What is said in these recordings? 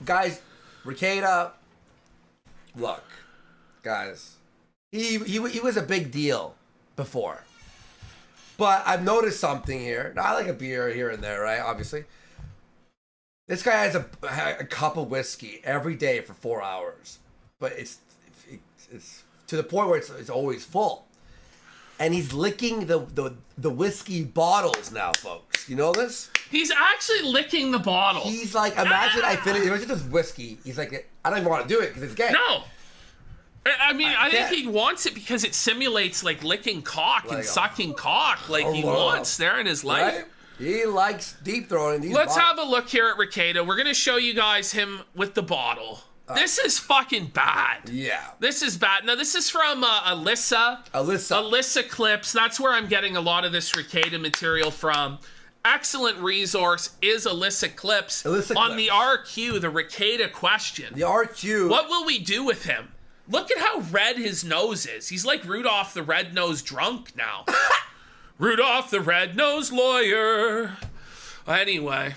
Guys, Rekieta, look, guys, he was a big deal before. But I've noticed something here. Now, I like a beer here and there, right? Obviously. This guy has a cup of whiskey every day for 4 hours. But it's to the point where it's always full. And he's licking the whiskey bottles now, folks. You know this? He's actually licking the bottle. He's like, imagine I finish. It was just whiskey. He's like, I don't even want to do it because it's gay. No. I mean, I think he wants it because it simulates like licking cock and sucking cock like he wants there in his life. Right? He likes deep throwing these Let's bottles. have a look here at Rekieta. We're going to show you guys him with the bottle. This is fucking bad. Yeah. This is bad. Now, this is from Alyssa Clips. That's where I'm getting a lot of this Rekieta material from. Excellent resource is Alyssa Clips. On the RQ, the Rekieta question. The RQ. What will we do with him? Look at how red his nose is. He's like Rudolph the Red-Nosed Drunk now. Rudolph the Red-Nosed Lawyer. Anyway.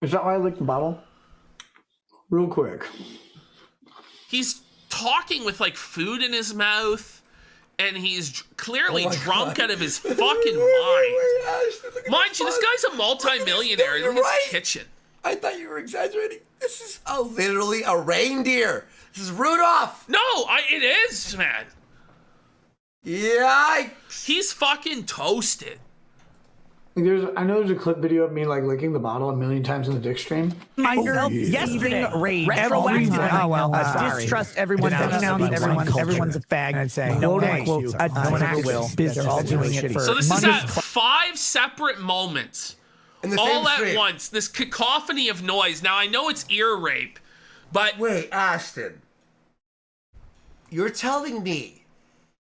Is that why I licked the bottle? Real quick. He's talking with like food in his mouth, and he's clearly drunk out of his fucking mind. Mind you, this guy's a multi-millionaire in his kitchen. I thought you were exaggerating. This is literally a reindeer. This is Rudolph. No, it is, man. Yikes. He's fucking toasted. I know there's a clip video of me like licking the bottle a million times in the dick stream. Yesterday, distrust everyone. Everyone's a fag. I'd say no quotes. No one ever will. They're all doing it for. So this is at 5 separate moments. All at once, this cacophony of noise. Now, I know it's ear rape, but... Wait, Ashton. You're telling me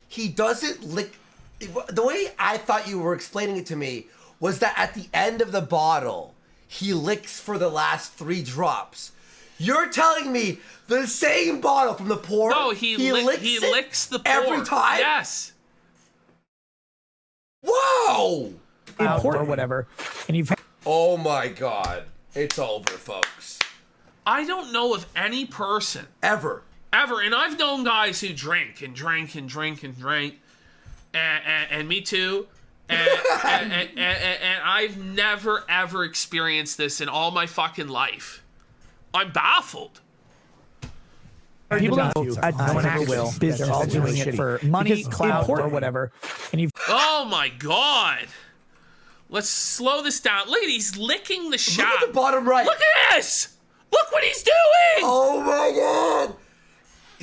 he doesn't lick... The way I thought you were explaining it to me was that at the end of the bottle, he licks for the last 3 drops. You're telling me the same bottle from the pour... No, he licks the pour. Every time? Yes. Whoa! Or whatever. And you've... Oh my God. It's over, folks. I don't know of any person. Ever. And I've known guys who drink and drink and drink and drink. And me too. And I've never, ever experienced this in all my fucking life. I'm baffled. People don't. No one ever will. They're all doing it for money, clout, or whatever. And you've... Oh my God. Let's slow this down. Look at he's licking the shot. Look at the bottom right. Look at this. Look what he's doing. Oh my God.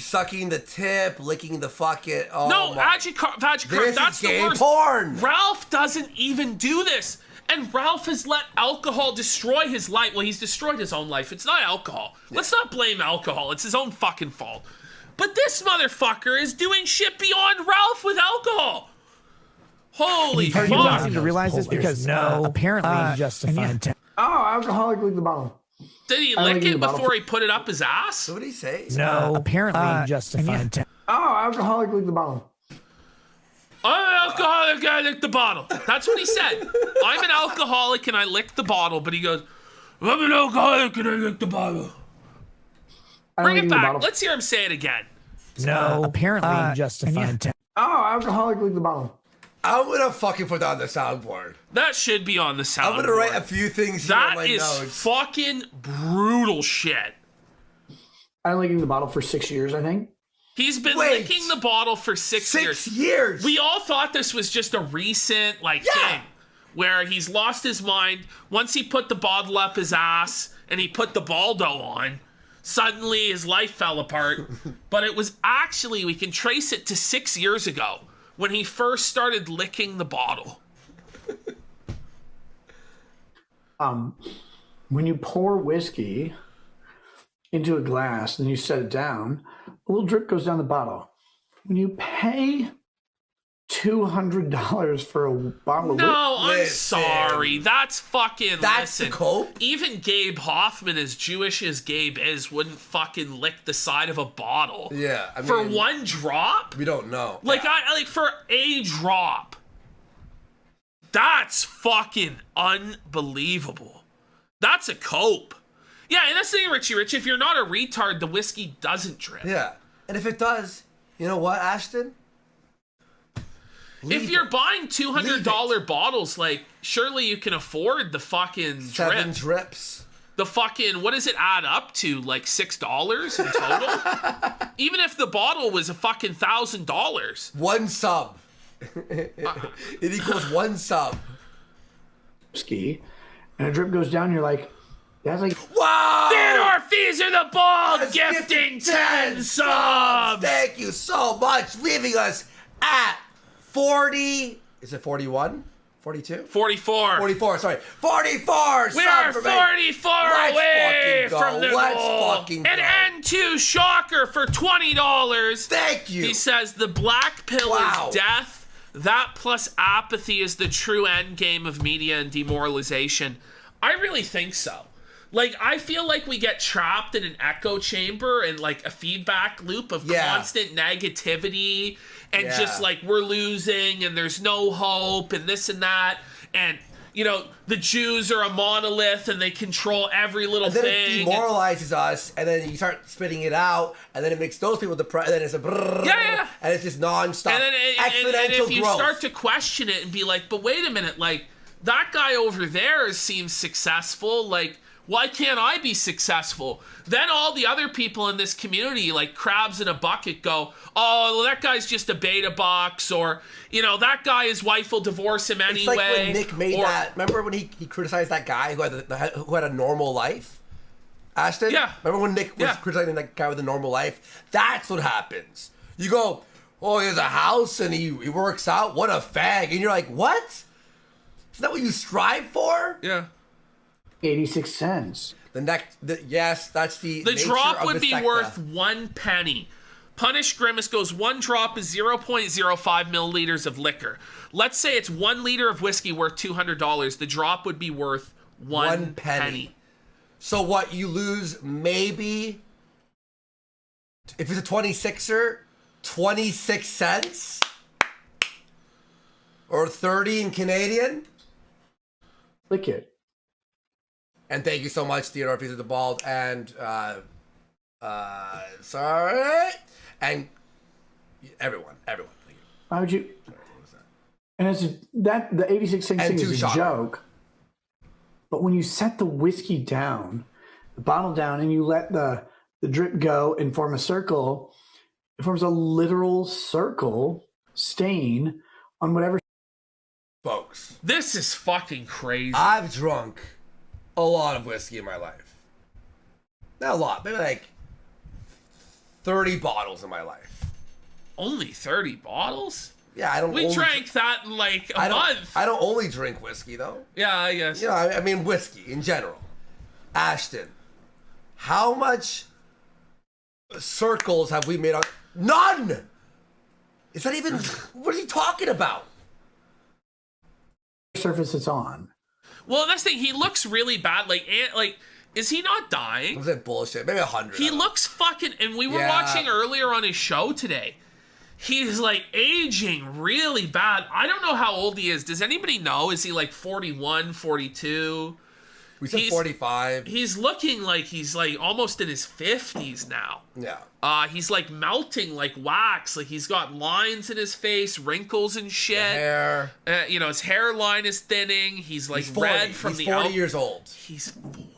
Sucking the tip, licking the fucking... Oh no, This that's is gay the worst. porn. Ralph doesn't even do this. And Ralph has let alcohol destroy his life. Well, he's destroyed his own life. It's not alcohol. Yeah. Let's not blame alcohol. It's his own fucking fault. But this motherfucker is doing shit beyond Ralph with alcohol. Holy fuck. You don't seem to realize this because apparently justified. Oh, alcoholic licked the bottle. Did he lick it before he put it up his ass? What did he say? No, apparently justified. Oh, alcoholic licked the bottle. I'm an alcoholic, I licked the bottle. That's what he said. I'm an alcoholic and I licked the bottle, but he goes, I'm an alcoholic and I licked the bottle. Bring it back. Let's hear him say it again. No, apparently justified. Oh, alcoholic licked the bottle. I'm gonna fucking put that on the soundboard. That should be on the soundboard. I'm gonna write a few things here on my notes. That is fucking brutal shit. I've been licking the bottle for 6 years, I think. He's been licking the bottle for 6 years. 6 years? We all thought this was just a recent thing where he's lost his mind. Once he put the bottle up his ass and he put the Baldo on, suddenly his life fell apart. But it was actually, we can trace it to 6 years ago when he first started licking the bottle. When you pour whiskey into a glass, then you set it down, a little drip goes down the bottle. When you pay $200 for a bottle of whiskey... No, I'm sorry. That's fucking... That's the cope? Even Gabe Hoffman, as Jewish as Gabe is, wouldn't fucking lick the side of a bottle. Yeah, I mean... For one drop? We don't know. Like, for a drop. That's fucking unbelievable. That's a cope. Yeah, and that's the thing, Richie Rich. If you're not a retard, the whiskey doesn't drip. Yeah. And if it does, you know what, Ashton? If you're buying $200 bottles, like, surely you can afford the fucking 7 drip. drips. The fucking, what does it add up to? Like $6 in total? Even if the bottle was a fucking $1,000. 1 sub. It equals 1 sub. Whiskey, and a drip goes down, you're like, that's like, Wow! Theodore Feezer the Bald That's gifting 10 subs! Thank you so much, leaving us at 40. Is it 41? 42? 44. 44, sorry. 44! We are 44 away from the Let's goal. fucking go. And N2 Shocker for $20. Thank you. He says the black pill Wow. is death. That plus apathy is the true end game of media and demoralization. I really think so. Like, I feel like we get trapped in an echo chamber and like a feedback loop of constant negativity and just like we're losing and there's no hope and this and that. And, you know, the Jews are a monolith and they control every little and then thing. it demoralizes us, and then you start spitting it out, and then it makes those people depressed, and then it's a brrrr, and it's just nonstop. And then exponential and if you growth. start to question it and be like, but wait a minute, like, that guy over there seems successful, like, why can't I be successful? Then all the other people in this community, like crabs in a bucket, go, oh, well, that guy's just a beta box, or, you know, that guy, his wife will divorce him anyway. It's like when Nick made that. Remember when he criticized that guy who had a normal life? Ashton? Yeah. Remember when Nick was criticizing that guy with a normal life? That's what happens. You go, oh, he has a house and he works out. What a fag. And you're like, what? Is that what you strive for? Yeah. 86 cents. Yes, that's the drop would be secta. worth 1 penny. Punish Grimace goes, 1 drop is 0.05 milliliters of liquor. Let's say it's 1 liter of whiskey worth $200. The drop would be worth 1 penny. So what, you lose maybe, if it's a 26er, 26 cents? Or 30 in Canadian? Lick it. And thank you so much, Theodore Feezer the Bald, and sorry, and everyone. Thank you. Why would you? And it's the 86 cent thing is a joke. But when you set the whiskey down, the bottle down, and you let the drip go and form a circle, it forms a literal circle stain on whatever. Folks, this is fucking crazy. I've drunk a lot of whiskey in my life. Not a lot, maybe like 30 bottles in my life. Only 30 bottles? Yeah, I don't. We drank that in like a month. I don't only drink whiskey though. Yeah, I guess. You know, I mean whiskey in general. Ashton, how much circles have we made on? None. Is that even? What are you talking about? Surface it's on. Well, that's the thing. He looks really bad. Like, is he not dying? Was it bullshit? Maybe 100. He looks fucking. And we were watching earlier on his show today. He's like aging really bad. I don't know how old he is. Does anybody know? Is he like 41, 42? We said 45. He's looking like he's like almost in his 50s now. Yeah. He's like melting like wax. Like he's got lines in his face, wrinkles and shit. Hair. You know, his hairline is thinning. He's like red from the 40 years old. He's 40.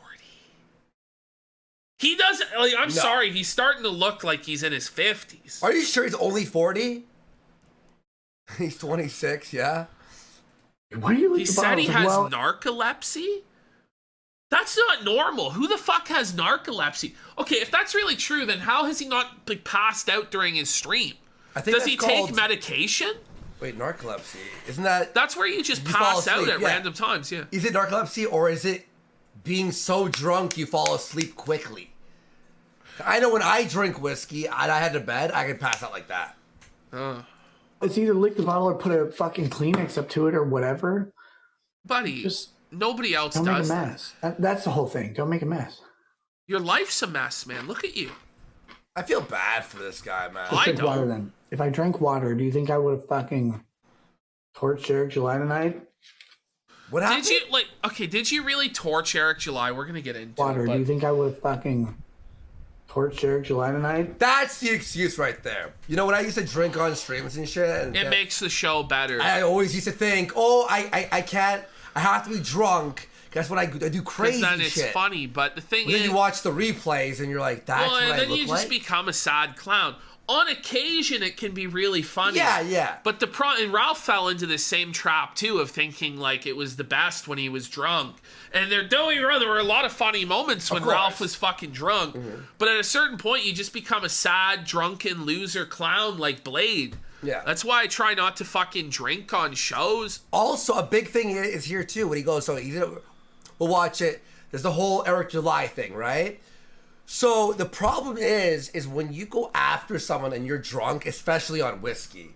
He doesn't, like, I'm sorry, he's starting to look like he's in his 50s. Are you sure he's only 40? He's 26, yeah. Why do you He said he has narcolepsy? That's not normal. Who the fuck has narcolepsy? Okay, if that's really true, then how has he not like, passed out during his stream? I think Does he take medication? Wait, narcolepsy. Isn't that... That's where you just pass out at random times, yeah. Is it narcolepsy or is it being so drunk you fall asleep quickly? I know when I drink whiskey and I head to bed, I can pass out like that. It's either lick the bottle or put a fucking Kleenex up to it or whatever. Buddy, just nobody else don't does make a mess. That's the whole thing. Don't make a mess. Your life's a mess, man. Look at you. I feel bad for this guy, man. I drink water then. If I drank water, do you think I would have fucking torched Eric July tonight? What happened? Did you really torch Eric July? We're gonna get into Water, it. do you think I would fucking torch Eric July tonight? That's the excuse right there. You know, when I used to drink on streams and shit, and It makes the show better. I always used to think, oh, I can't, I have to be drunk. That's what I do crazy then it's shit. funny, but the thing But is, then you watch the replays and you're like, that's what I look like. and then you just become a sad clown. On occasion, it can be really funny. Yeah. But and Ralph fell into this same trap too of thinking like it was the best when he was drunk. And there were a lot of funny moments when Ralph was fucking drunk. Mm-hmm. But at a certain point, you just become a sad, drunken loser clown like Blade. Yeah. That's why I try not to fucking drink on shows. Also, a big thing is here too when he goes. So we'll watch it. There's the whole Eric July thing, right? So the problem is when you go after someone and you're drunk, especially on whiskey,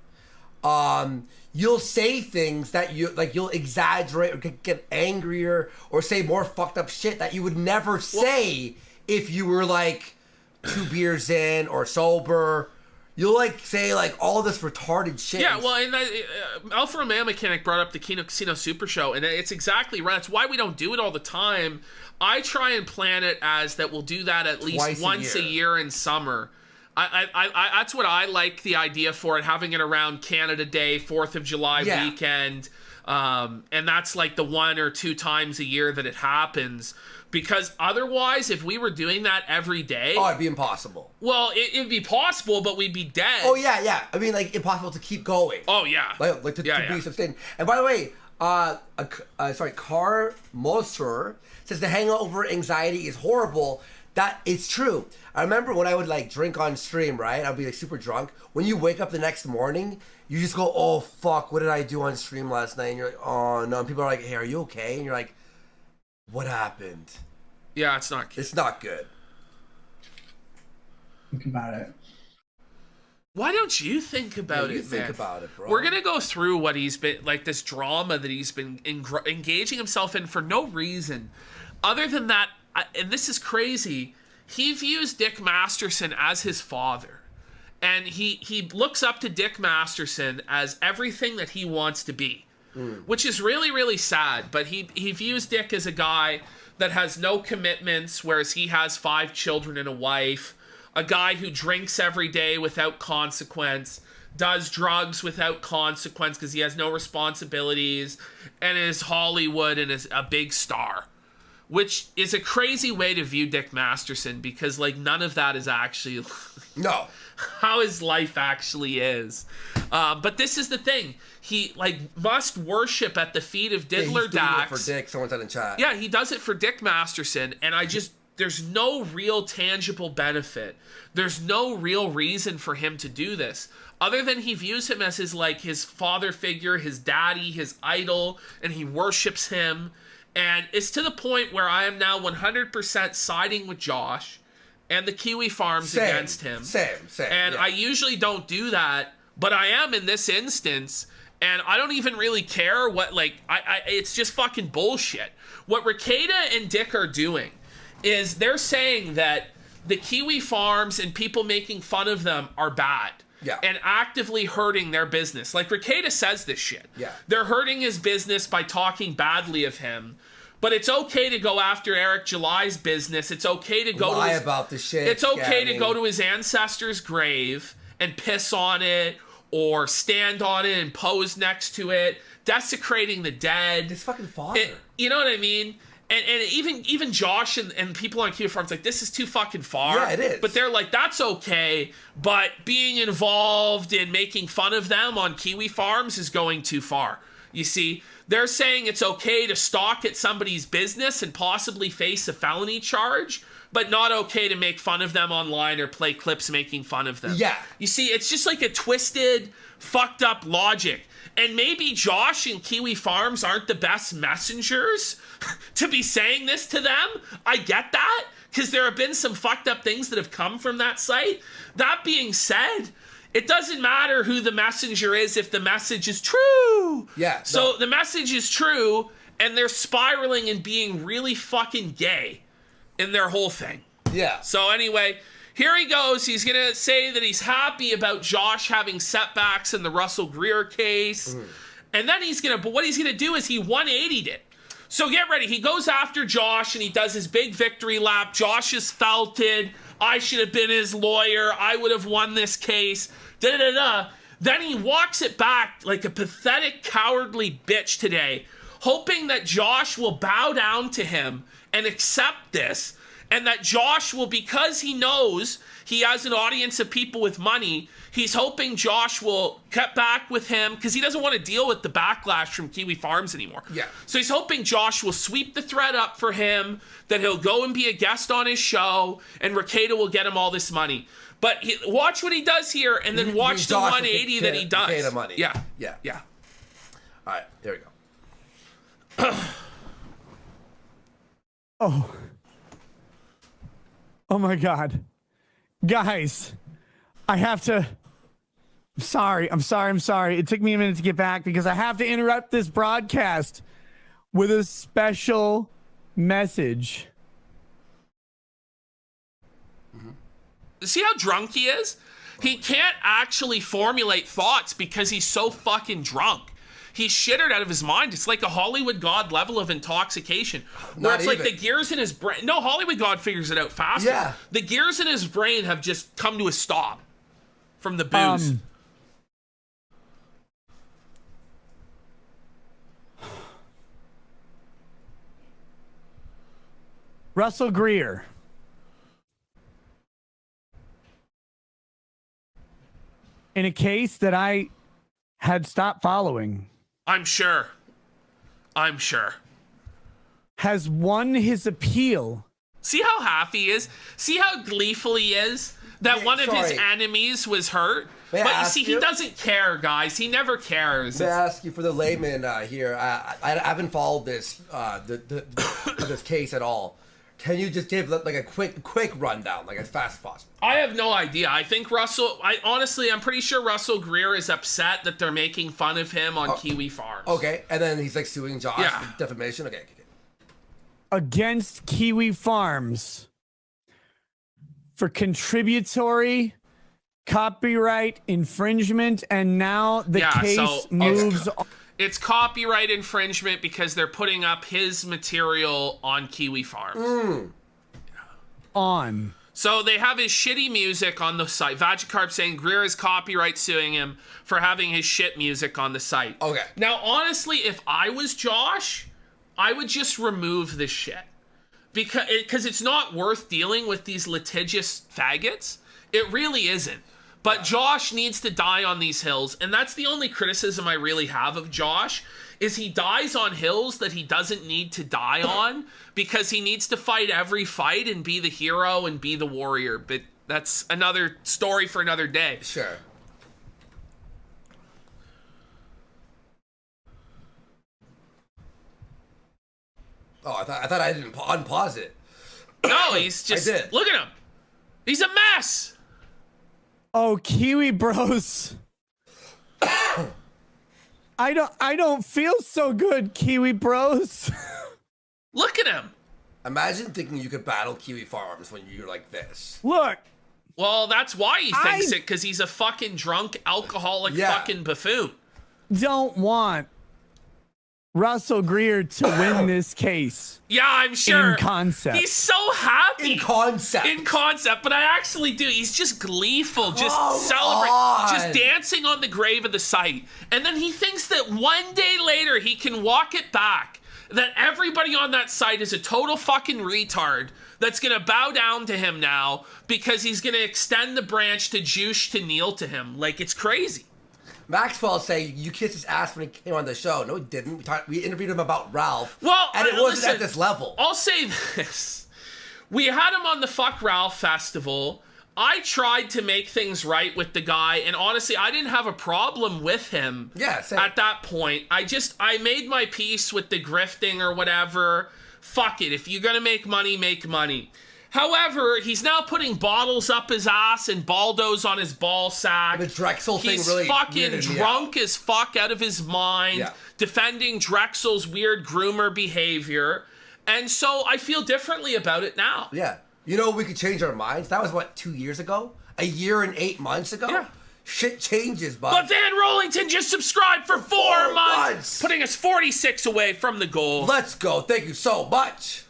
you'll say things that you'll exaggerate or get angrier or say more fucked up shit that you would never say if you were like 2 beers in or sober. You'll like say like all this retarded shit. Yeah, well, and Alpha Romeo Mechanic brought up the Kino Casino Super Show, and it's exactly right. That's why we don't do it all the time. I try and plan it as that we'll do that at least once a year in summer. I that's what I like the idea for it, having it around Canada Day, 4th of July weekend, and that's like the 1 or 2 times a year that it happens. Because otherwise, if we were doing that every day... Oh, it'd be impossible. Well, it'd be possible, but we'd be dead. Oh, yeah. I mean, like, impossible to keep going. Oh, yeah. Like to be sustained. And by the way, Car Moser says the hangover anxiety is horrible. That it's true. I remember when I would, like, drink on stream, right? I'd be, like, super drunk. When you wake up the next morning, you just go, oh, fuck, what did I do on stream last night? And you're like, oh, no. And people are like, hey, are you okay? And you're like... What happened? Yeah, it's not good. It's not good. Think about it. Why don't you think about it, Think about it, bro. We're going to go through what he's been, like this drama that he's been engaging himself in for no reason. Other than that, and this is crazy, he views Dick Masterson as his father. And he looks up to Dick Masterson as everything that he wants to be. Which is really, really sad. But he views Dick as a guy that has no commitments, whereas he has 5 children and a wife. A guy who drinks every day without consequence, does drugs without consequence because he has no responsibilities, and is Hollywood and is a big star. Which is a crazy way to view Dick Masterson because, like, none of that is actually... No. How his life actually is. But this is the thing. He, like, must worship at the feet of Diddler Dax. For Dick, someone said in chat. Yeah, he does it for Dick Masterson, and there's no real tangible benefit. There's no real reason for him to do this. Other than he views him as his father figure, his daddy, his idol, and he worships him. And it's to the point where I am now 100% siding with Josh and the Kiwi Farms against him. Same. And I usually don't do that, but I am in this instance, and I don't even really care what, like, it's just fucking bullshit. What Rekieta and Dick are doing is they're saying that the Kiwi Farms and people making fun of them are bad. Yeah. And actively hurting their business. Like, Rekieta says this shit. Yeah. They're hurting his business by talking badly of him. But it's okay to go after Eric July's business. It's okay to go lie about the shit. It's okay to go to his ancestor's grave and piss on it or stand on it and pose next to it, desecrating the dead. His fucking father. You know what I mean? And even Josh and people on Q Farms like, this is too fucking far. Yeah, it is. But they're like, that's okay. But being involved in making fun of them on Kiwi Farms is going too far. You see, they're saying it's okay to stalk at somebody's business and possibly face a felony charge, but not okay to make fun of them online or play clips making fun of them. Yeah. You see, it's just like a twisted, fucked up logic. And maybe Josh and Kiwi Farms aren't the best messengers to be saying this to them. I get that, because there have been some fucked up things that have come from that site. That being said, it doesn't matter who the messenger is if the message is true. Yeah. So the message is true, and they're spiraling and being really fucking gay in their whole thing. Yeah. So anyway, here he goes. He's going to say that he's happy about Josh having setbacks in the Russell Greer case. And then but what he's gonna do is he 180'd it. So get ready. He goes after Josh and he does his big victory lap. Josh is felted. I should have been his lawyer. I would have won this case. Da-da-da-da. Then he walks it back like a pathetic, cowardly bitch today, hoping that Josh will bow down to him and accept this. And that Josh will, because he knows he has an audience of people with money, he's hoping Josh will cut back with him because he doesn't want to deal with the backlash from Kiwi Farms anymore. Yeah. So he's hoping Josh will sweep the thread up for him, that he'll go and be a guest on his show, and Rekieta will get him all this money. But watch what he does here, and then watch the 180 that he does. Rekieta money. Yeah. All right, there we go. Oh my God. Guys, I have to. I'm sorry. It took me a minute to get back because I have to interrupt this broadcast with a special message. See how drunk he is? He can't actually formulate thoughts because he's so fucking drunk. He's shittered out of his mind. It's like a Hollywood God level of intoxication. Where it's like the gears in his brain. No, Hollywood God figures it out faster. Yeah. The gears in his brain have just come to a stop from the booze. Russell Greer. In a case that I had stopped following. I'm sure. Has won his appeal. See how happy he is? See how gleeful he is? That one of his enemies was hurt? But you see, he doesn't care, guys. He never cares. May I ask you, for the layman here, I haven't followed this this case at all. Can you just give like a quick rundown, like as fast as possible? I have no idea. I think I'm pretty sure Russell Greer is upset that they're making fun of him on Kiwi Farms. Okay, and then he's like suing Josh for defamation. Okay. Against Kiwi Farms for contributory copyright infringement, and now the case moves on. It's copyright infringement because they're putting up his material on Kiwi Farms. So they have his shitty music on the site. Vagicarp saying Greer is copyright suing him for having his shit music on the site. Okay. Now, honestly, if I was Josh, I would just remove this shit. Because it's not worth dealing with these litigious faggots. It really isn't. But Josh needs to die on these hills, and that's the only criticism I really have of Josh, is he dies on hills that he doesn't need to die on, because he needs to fight every fight and be the hero and be the warrior. But that's another story for another day. Sure. Oh, I thought I didn't unpause it. No, he's just... I did. Look at him. He's a mess. Oh, Kiwi Bros. I don't feel so good, Kiwi Bros. Look at him. Imagine thinking you could battle Kiwi Farms when you're like this. Look. Well, that's why he thinks it, because he's a fucking drunk, alcoholic fucking buffoon. Don't want Russell Greer to win this case. Yeah, I'm sure. In concept. He's so happy. In concept. But I actually do. He's just gleeful, just celebrating, just dancing on the grave of the site. And then he thinks that one day later he can walk it back, that everybody on that site is a total fucking retard that's going to bow down to him now because he's going to extend the branch to Juice to kneel to him. Like, it's crazy. Maxwell saying you kissed his ass when he came on the show. No, he didn't. We interviewed him about Ralph. Well, and it wasn't at this level. I'll say this. We had him on the Fuck Ralph festival. I tried to make things right with the guy, and honestly, I didn't have a problem with him at that point. I made my peace with the grifting or whatever. Fuck it. If you're going to make money, make money. However, he's now putting bottles up his ass and Baldos on his ball sack. The Drexel thing really He's fucking drunk as fuck out of his mind, defending Drexel's weird groomer behavior. And so I feel differently about it now. Yeah. You know, we could change our minds. That was, 2 years ago? A year and 8 months ago? Yeah. shit changes, bud. But Van Rollington just subscribed for 4 months, putting us 46 away from the goal. Let's go. Thank you so much.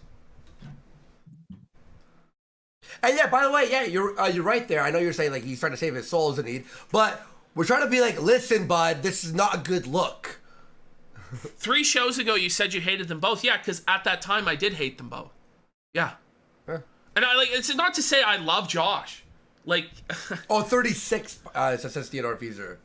And yeah, by the way, yeah, you're right there. I know you're saying like he's trying to save his soul as a need, but we're trying to be like, listen, bud, this is not a good look. 3 shows ago, you said you hated them both. Yeah, because at that time, I did hate them both. Yeah. Huh. And I like, it's not to say I love Josh. Like. 36, says Theodore Fieser.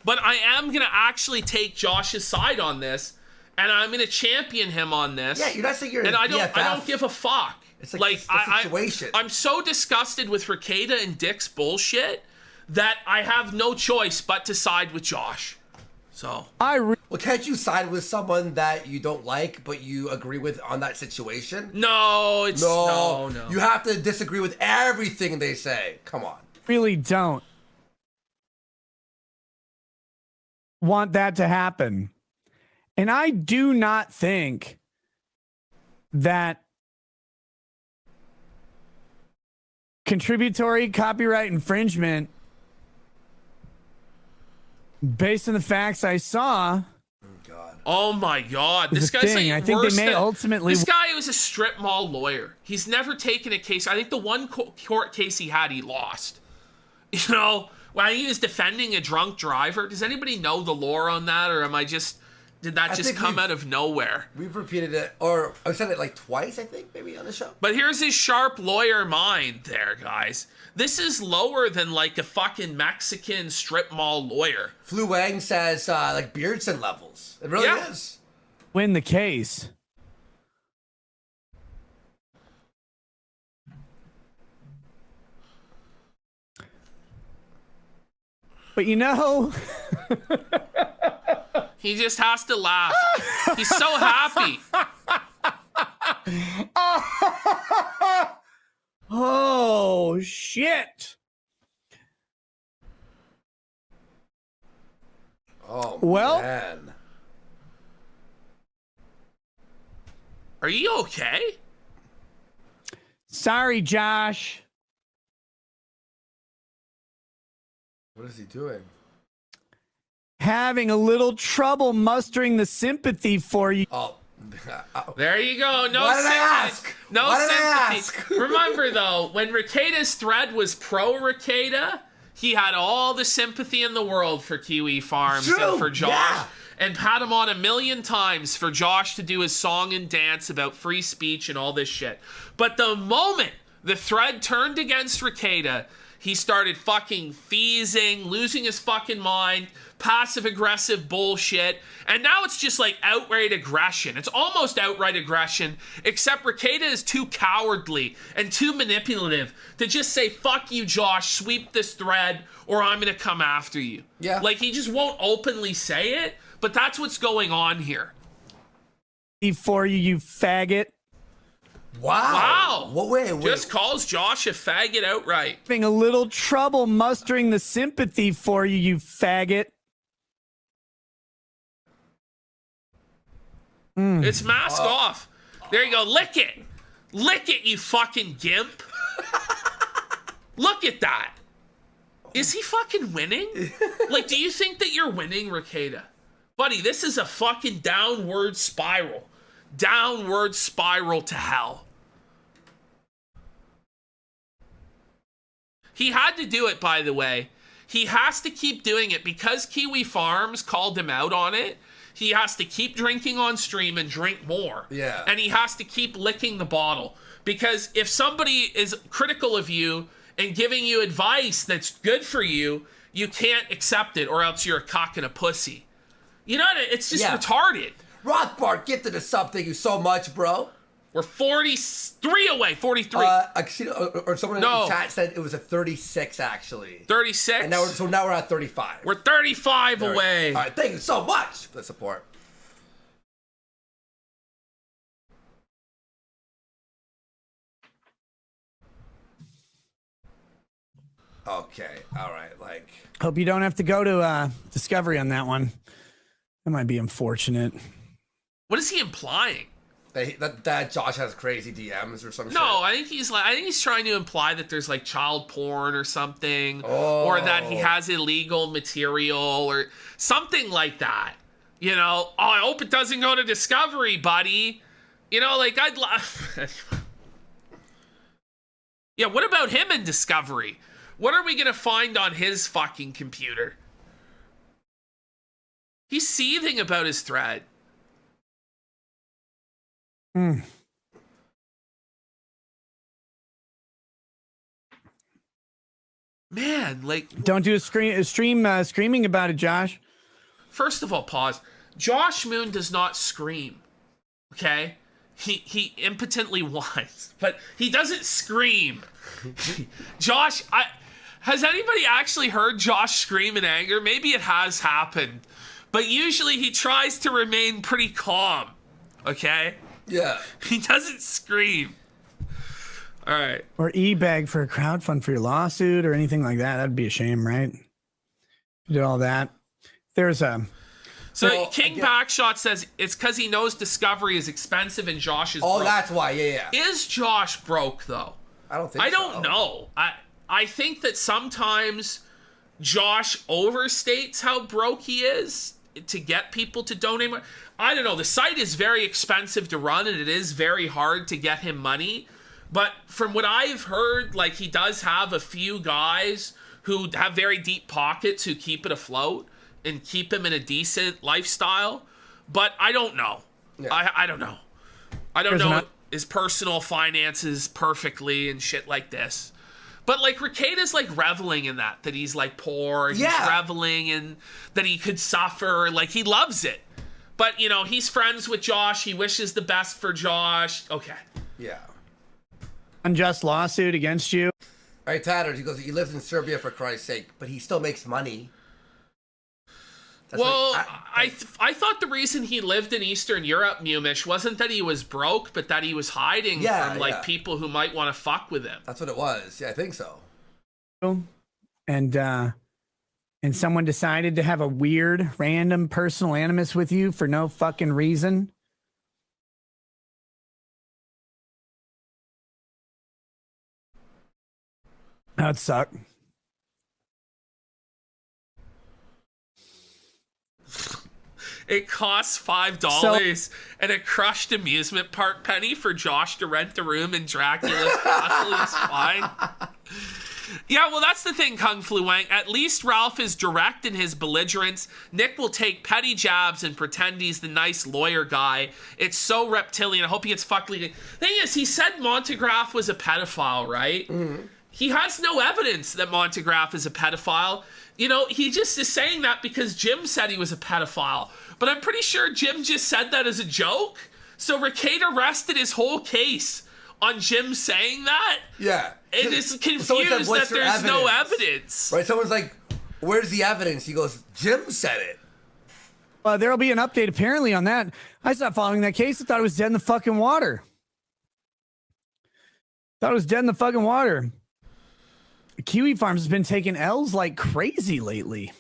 But I am going to actually take Josh's side on this, and I'm going to champion him on this. Yeah, you're not saying you're And I BFF. don't give a fuck. It's like the situation. I'm so disgusted with Rekieta and Dick's bullshit that I have no choice but to side with Josh. So well, can't you side with someone that you don't like but you agree with on that situation? No. You have to disagree with everything they say. Come on. Really don't want that to happen. And I do not think that contributory copyright infringement, based on the facts I saw. Oh my God! This guy's thing. like I think worse they may than, ultimately. This guy was a strip mall lawyer. He's never taken a case. I think the one court case he had, he lost. You know, when he was defending a drunk driver. Does anybody know the lore on that, or am I just? Did that just come out of nowhere? We've repeated it, or I said it like twice, I think, maybe on the show. But here's his sharp lawyer mind there, guys. This is lower than like a fucking Mexican strip mall lawyer. Flu Wang says like Beardson levels. It really is. Win the case. But you know... He just has to laugh. He's so happy. Oh, shit. Oh, well, man. Are you okay? Sorry, Josh. What is he doing? Having a little trouble mustering the sympathy for you. Oh. There you go. No Why did sympathy. I ask? No Why did I sympathy. ask? Remember, though, when Rekieta's thread was pro Rekieta, he had all the sympathy in the world for Kiwi Farms and for Josh. And had him on 1,000,000 times for Josh to do his song and dance about free speech and all this shit. But the moment the thread turned against Rekieta, he started fucking feasing, losing his fucking mind, passive-aggressive bullshit, and now it's just like outright aggression. It's almost outright aggression, except Rekieta is too cowardly and too manipulative to just say, fuck you, Josh, sweep this thread, or I'm gonna come after you. Yeah. Like, he just won't openly say it, but that's what's going on here. For you, you faggot. Wow. Well, wait. Just calls Josh a faggot outright. Having a little trouble mustering the sympathy for you, you faggot. It's mask off. There you go. Lick it. Lick it, you fucking gimp. Look at that. Is he fucking winning? Like, do you think that you're winning, Rekieta? Buddy, this is a fucking downward spiral. Downward spiral to hell. He had to do it, by the way. He has to keep doing it because Kiwi Farms called him out on it. He has to keep drinking on stream and drink more. Yeah. And he has to keep licking the bottle. Because if somebody is critical of you and giving you advice that's good for you, you can't accept it, or else you're a cock and a pussy. You know, it's just retarded. Rothbard gifted us sub. Thank you so much, bro. We're 43 away. 43. Or someone in the chat said it was a 36, actually. 36? And now we're at 35. We're 35 away. All right, thank you so much for the support. Okay, all right, like... Hope you don't have to go to Discovery on that one. That might be unfortunate. What is he implying? that Josh has crazy DMs or some shit. No, I think he's trying to imply that there's like child porn or something, or that he has illegal material or something like that. You know, oh, I hope it doesn't go to Discovery, buddy. You know, like I'd love. Yeah, what about him in Discovery? What are we gonna find on his fucking computer? He's seething about his thread. Hmm. Man, like, don't do a stream screaming about it, Josh. First of all, pause. Josh Moon does not scream. Okay? He impotently whines, but he doesn't scream. Josh, has anybody actually heard Josh scream in anger? Maybe it has happened, but usually he tries to remain pretty calm. Okay? Yeah. He doesn't scream. All right. Or e-bag for a crowdfund for your lawsuit or anything like that. That'd be a shame, right? You did all that. There's a... So King Backshot says it's because he knows Discovery is expensive and Josh is broke. Oh, that's why. Yeah. Is Josh broke, though? I don't think I don't know. I think that sometimes Josh overstates how broke he is to get people to donate money. I don't know. The site is very expensive to run, and it is very hard to get him money. But from what I've heard, like, he does have a few guys who have very deep pockets who keep it afloat and keep him in a decent lifestyle. But I don't know. Yeah. I don't know. I don't know his personal finances perfectly and shit like this. But, like, Rekieta's, like, reveling in that he's, like, poor. He's reveling in that he could suffer. Like, he loves it. But, you know, he's friends with Josh. He wishes the best for Josh. Okay. Yeah. Unjust lawsuit against you. All right, Tatters, he goes, he lives in Serbia for Christ's sake, but he still makes money. That's I thought the reason he lived in Eastern Europe, Mumish, wasn't that he was broke, but that he was hiding from, like, people who might want to fuck with him. That's what it was. Yeah, I think so. And someone decided to have a weird, random personal animus with you for no fucking reason. That'd suck. It costs $5 and a crushed amusement park penny for Josh to rent a room in Dracula's castle. He's fine. Yeah, well, that's the thing, Kung Flu Wang. At least Ralph is direct in his belligerence. Nick will take petty jabs and pretend he's the nice lawyer guy. It's so reptilian. I hope he gets fucked legal. Thing is, he said Montegraph was a pedophile, right? Mm-hmm. He has no evidence that Montegraph is a pedophile. You know, he just is saying that because Jim said he was a pedophile. But I'm pretty sure Jim just said that as a joke. So Rekieta rested his whole case on Jim saying that. Yeah. It is confused that there's no evidence. Right, someone's like, where's the evidence? He goes, Jim said it. There'll be an update apparently on that. I stopped following that case. I thought it was dead in the fucking water. Kiwi Farms has been taking L's like crazy lately.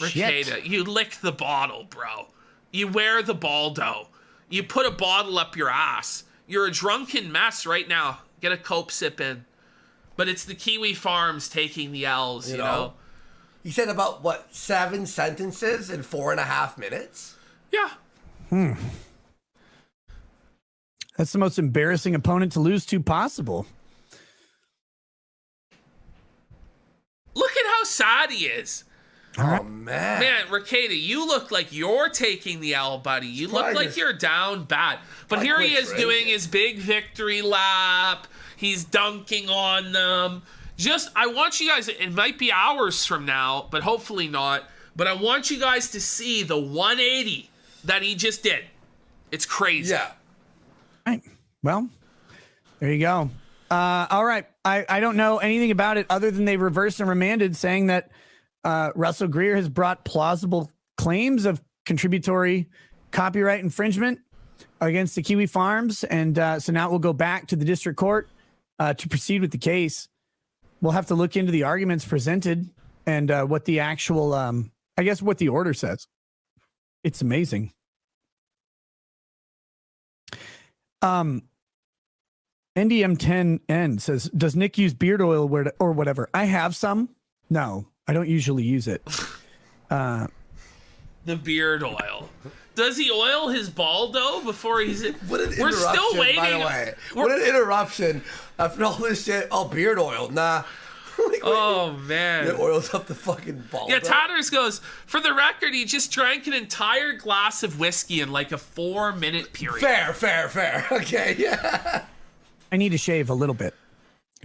Rekieta, you lick the bottle, bro. You wear the baldo. You put a bottle up your ass. You're a drunken mess right now. Get a cope sip in. But it's the Kiwi Farms taking the L's, you know? He said about, 7 sentences in 4.5 minutes? Yeah. That's the most embarrassing opponent to lose to possible. Look at how sad he is. Oh, man. Man, Rekieta, you look like you're taking the L, buddy. You look like you're down bad. But here he is doing his big victory lap. He's dunking on them. I want you guys, it might be hours from now, but hopefully not. But I want you guys to see the 180 that he just did. It's crazy. Yeah. All right. Well, there you go. All right. I don't know anything about it other than they reversed and remanded, saying that Russell Greer has brought plausible claims of contributory copyright infringement against the Kiwi Farms. And so now we'll go back to the district court to proceed with the case. We'll have to look into the arguments presented and what the actual, what the order says. It's amazing. NDM10N says, does Nick use beard oil or whatever? I have some. No, I don't usually use it. The beard oil. Does he oil his ball though before he's? We're still waiting. By the way, what an interruption! After all this shit, beard oil. Nah. Oh man, it oils up the fucking ball. Yeah, Tatters goes, for the record, he just drank an entire glass of whiskey in like a 4-minute period. Fair. Okay, yeah. I need to shave a little bit.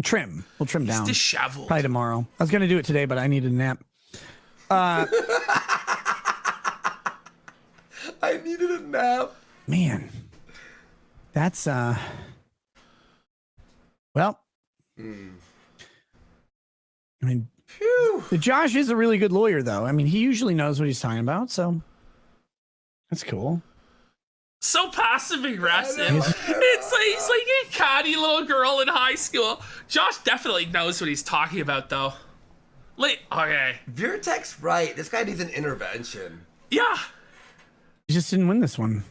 Trim. We'll trim down. He's disheveled. Probably tomorrow. I was going to do it today, but I needed a nap. I needed a nap. Man. That's, well. I mean, Josh is a really good lawyer, though. I mean, he usually knows what he's talking about, so that's cool. So passive aggressive. It's like he's like a catty little girl in high school. Josh definitely knows what he's talking about, though. Like, okay. Virtek's right. This guy needs an intervention. Yeah. He just didn't win this one.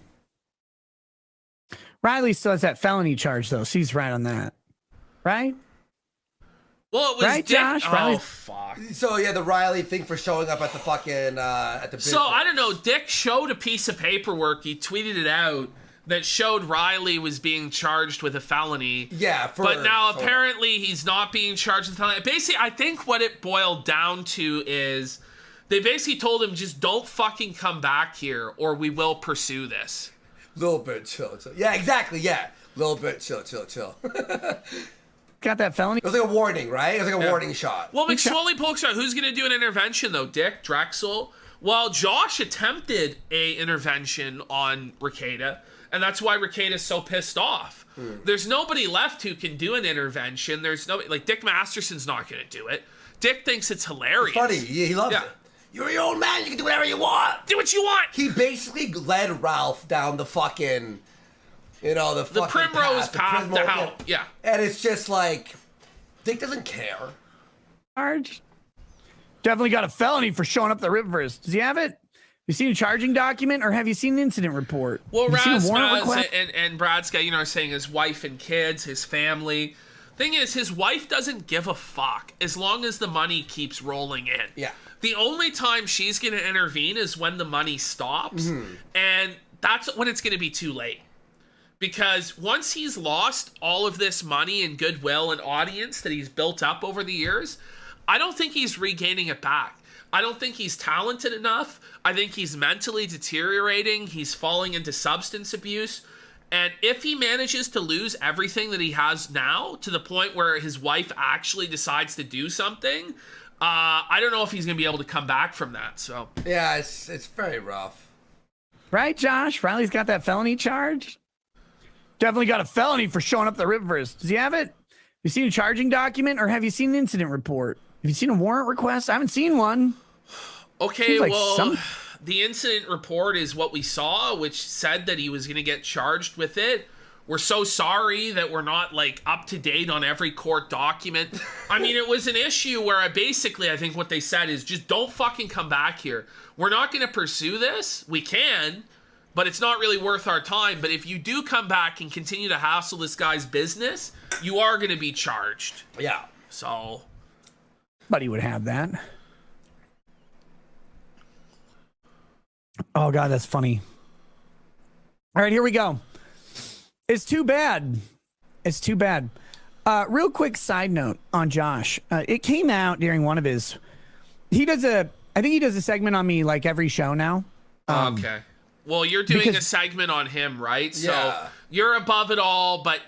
Riley still has that felony charge, though. So he's right on that. Right? Well, it was right, Dick. Josh? Oh, fuck. So, yeah, the Riley thing for showing up at the fucking, at the business. So, I don't know. Dick showed a piece of paperwork. He tweeted it out that showed Riley was being charged with a felony. Yeah. But now, apparently, he's not being charged with a felony. Basically, I think what it boiled down to is they basically told him, just don't fucking come back here or we will pursue this. Little bit chill. Yeah, exactly, yeah. Little bit chill. Got that felony? It was like a warning, right? It was like a warning shot. Well, McSwoley pokes out. Who's going to do an intervention, though? Dick? Drexel? Well, Josh attempted a intervention on Rekieta, and that's why Rekieta's so pissed off. There's nobody left who can do an intervention. There's nobody, like, Dick Masterson's not going to do it. Dick thinks it's hilarious. It's funny. Yeah, he loves it. You're your own man. You can do whatever you want. Do what you want. He basically led Ralph down the fucking... You know, the Primrose path to hell. Yeah. And it's just like, Dick doesn't care. Charge. Definitely got a felony for showing up at the Rivers. Does he have it? You seen a charging document or have you seen an incident report? Well, Raz and Brad's are saying his wife and kids, his family. Thing is, his wife doesn't give a fuck as long as the money keeps rolling in. Yeah. The only time she's going to intervene is when the money stops. And that's when it's going to be too late. Because once he's lost all of this money and goodwill and audience that he's built up over the years, I don't think he's regaining it back. I don't think he's talented enough. I think he's mentally deteriorating. He's falling into substance abuse. And if he manages to lose everything that he has now to the point where his wife actually decides to do something, I don't know if he's going to be able to come back from that. So yeah, it's very rough. Right, Josh? Riley's got that felony charge? Definitely got a felony for showing up at the Rivers. Does he have it? You seen a charging document or have you seen an incident report? Have you seen a warrant request? I haven't seen one. Okay, the incident report is what we saw, which said that he was going to get charged with it. We're so sorry that we're not, like, up to date on every court document. I mean, it was an issue where I think what they said is just don't fucking come back here. We're not going to pursue this. We can, but it's not really worth our time. But if you do come back and continue to hassle this guy's business, you are going to be charged. Yeah. So. Buddy would have that. Oh, God, that's funny. All right, here we go. It's too bad. It's too bad. Real quick side note on Josh. It came out during one of his... I think he does a segment on me like every show now. Okay. Well, you're doing a segment on him, right? Yeah. So you're above it all, but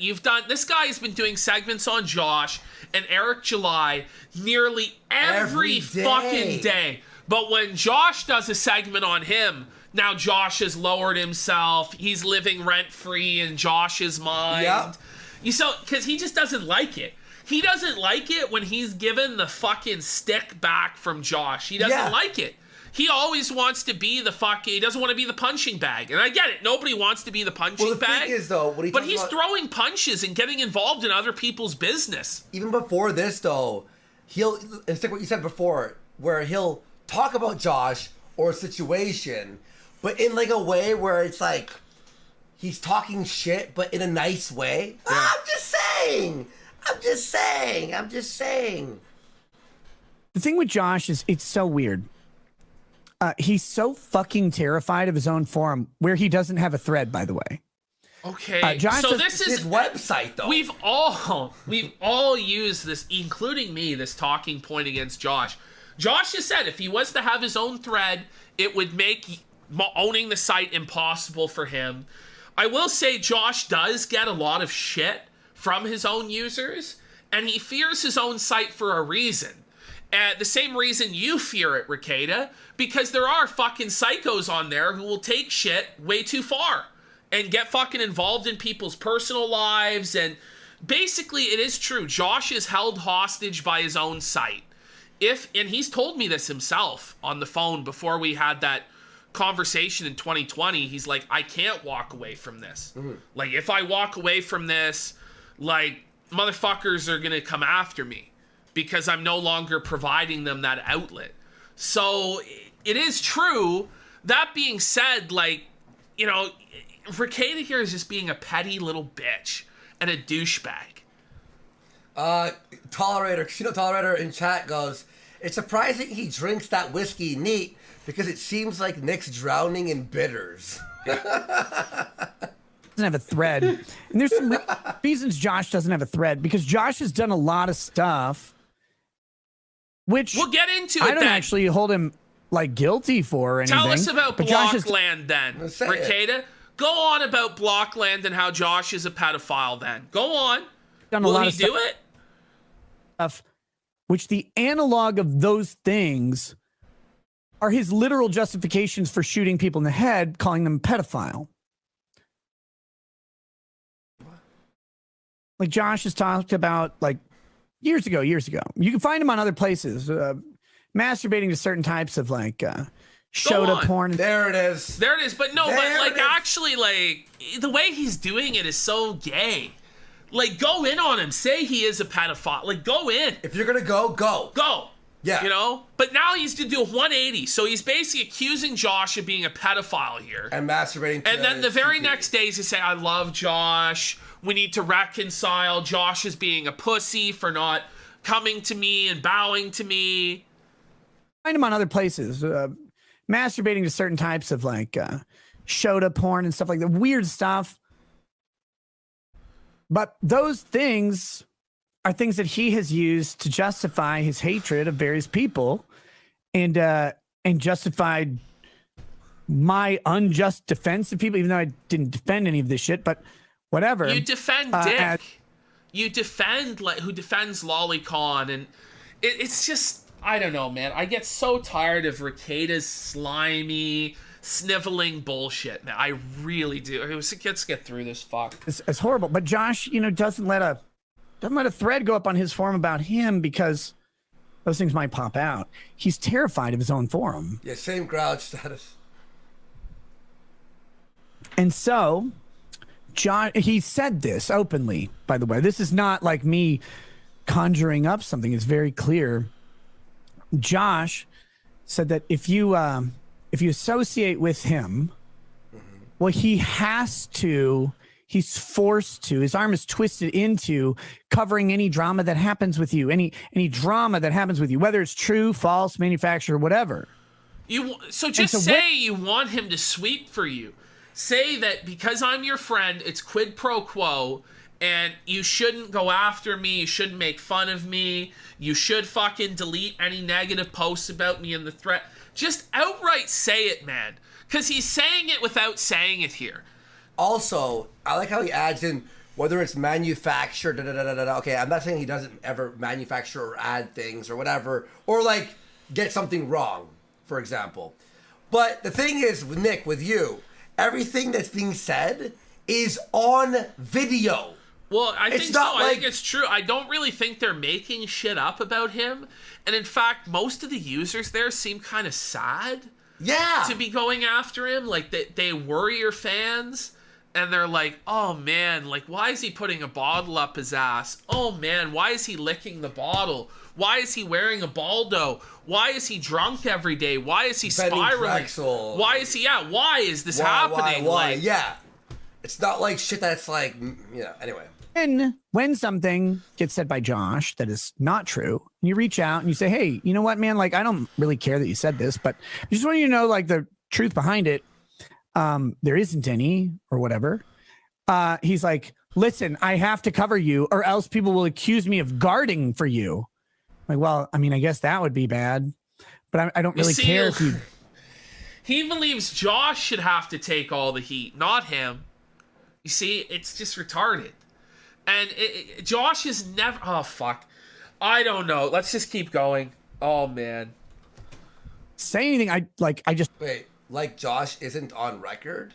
this guy's been doing segments on Josh and Eric July nearly every fucking day. But when Josh does a segment on him, now Josh has lowered himself. He's living rent-free in Josh's mind. Yep. Because he just doesn't like it. He doesn't like it when he's given the fucking stick back from Josh. He doesn't like it. He always wants to be he doesn't want to be the punching bag. And I get it. Nobody wants to be the punching bag. Thing is, though, but he's throwing punches and getting involved in other people's business. Even before this, though, it's like what you said before, where he'll talk about Josh or a situation, but in like a way where it's like he's talking shit, but in a nice way. Yeah. I'm just saying. The thing with Josh is it's so weird. He's so fucking terrified of his own forum, where he doesn't have a thread, by the way. Okay, Josh so this is his website, though. We've all used this, including me, this talking point against Josh. Josh has said if he was to have his own thread, it would make owning the site impossible for him. I will say Josh does get a lot of shit from his own users, and he fears his own site for a reason. The same reason you fear it, Rekieta, because there are fucking psychos on there who will take shit way too far and get fucking involved in people's personal lives. And basically, it is true. Josh is held hostage by his own site. And he's told me this himself on the phone before we had that conversation in 2020. He's like, I can't walk away from this. Mm-hmm. Like, if I walk away from this, like, motherfuckers are gonna come after me because I'm no longer providing them that outlet. So it is true. That being said, like, you know, Rekieta here is just being a petty little bitch and a douchebag. Kino Tolerator in chat goes, it's surprising he drinks that whiskey neat because it seems like Nick's drowning in bitters. Doesn't have a thread. And there's some reasons Josh doesn't have a thread, because Josh has done a lot of stuff, which we'll get into it. I don't actually hold him like guilty for or anything. Tell us about Blockland then, Rekieta. Go on about Blockland and how Josh is a pedophile then. Go on. Will he do it? Stuff, which the analog of those things are his literal justifications for shooting people in the head, calling them pedophile. Like Josh has talked about, like, years ago. You can find him on other places, masturbating to certain types of, like, Shota porn. There it is. But no, but like, actually, like, the way he's doing it is so gay. Like, go in on him. Say he is a pedophile. Like, go in. If you're gonna go. Go. Yeah. You know? But now he's to do a 180. So he's basically accusing Josh of being a pedophile here. And masturbating to And then the very next days he say, I love Josh. We need to reconcile. Josh is being a pussy for not coming to me and bowing to me. Find him on other places, masturbating to certain types of, like, Shota porn and stuff like that. Weird stuff. But those things are things that he has used to justify his hatred of various people, and justified my unjust defense of people, even though I didn't defend any of this shit, but whatever. You defend Dick. You defend, like, who defends Lolicon, and it's just, I don't know, man. I get so tired of Rekieta's slimy, sniveling bullshit, man. I really do. Let's get through this. Fuck. It's horrible. But Josh, you know, doesn't let a thread go up on his forum about him because those things might pop out. He's terrified of his own forum. Yeah, same grouch status. And so, John, he said this openly, by the way. This is not like me conjuring up something. It's very clear. Josh said that if you associate with him, well, he's forced to, his arm is twisted into covering any drama that happens with you, any drama that happens with you, whether it's true, false, manufactured, whatever. You want him to sweep for you. Say that because I'm your friend, it's quid pro quo, and you shouldn't go after me, you shouldn't make fun of me, you should fucking delete any negative posts about me in the thread. Just outright say it, man. Because he's saying it without saying it here. Also, I like how he adds in whether it's manufactured, Okay, I'm not saying he doesn't ever manufacture or add things or whatever, or, like, get something wrong, for example. But the thing is, with Nick, with you, everything that's being said is on video. Well, I think it's true. I don't really think they're making shit up about him. And in fact, most of the users there seem kind of sad. Yeah. To be going after him. Like, they worry your fans. And they're like, oh man, like, why is he putting a bottle up his ass? Oh man, why is he licking the bottle? Why is he wearing a baldo? Why is he drunk every day? Why is he spiraling? Why is he, why is this happening? Why? Yeah. It's not like shit that's like, anyway. And when something gets said by Josh that is not true, you reach out and you say, hey, you know what, man? Like, I don't really care that you said this, but I just want you to know, like, the truth behind it. There isn't any or whatever. He's like, listen, I have to cover you or else people will accuse me of guarding for you. Like, well, I mean, I guess that would be bad, but I don't really care if you. He believes Josh should have to take all the heat, not him. You see, it's just retarded. And Josh is never... Oh, fuck. I don't know. Let's just keep going. Oh, man. Say anything. I just... Wait, like Josh isn't on record?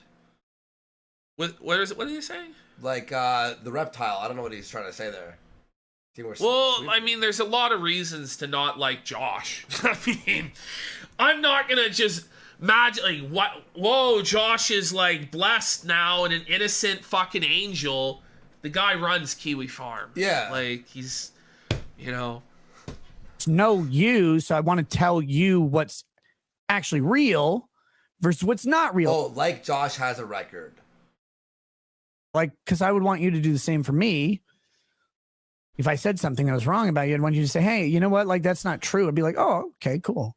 What are you saying? Like, the reptile. I don't know what he's trying to say there. Well, I mean, there's a lot of reasons to not like Josh. I mean, I'm not going to just... Magically, what? Whoa, Josh is like blessed now and an innocent fucking angel. The guy runs Kiwi Farm. Yeah. Like, he's, know you, so I want to tell you what's actually real versus what's not real. Oh, like Josh has a record. Like, because I would want you to do the same for me. If I said something that was wrong about you, I'd want you to say, hey, you know what? Like, that's not true. I'd be like, oh, okay, cool.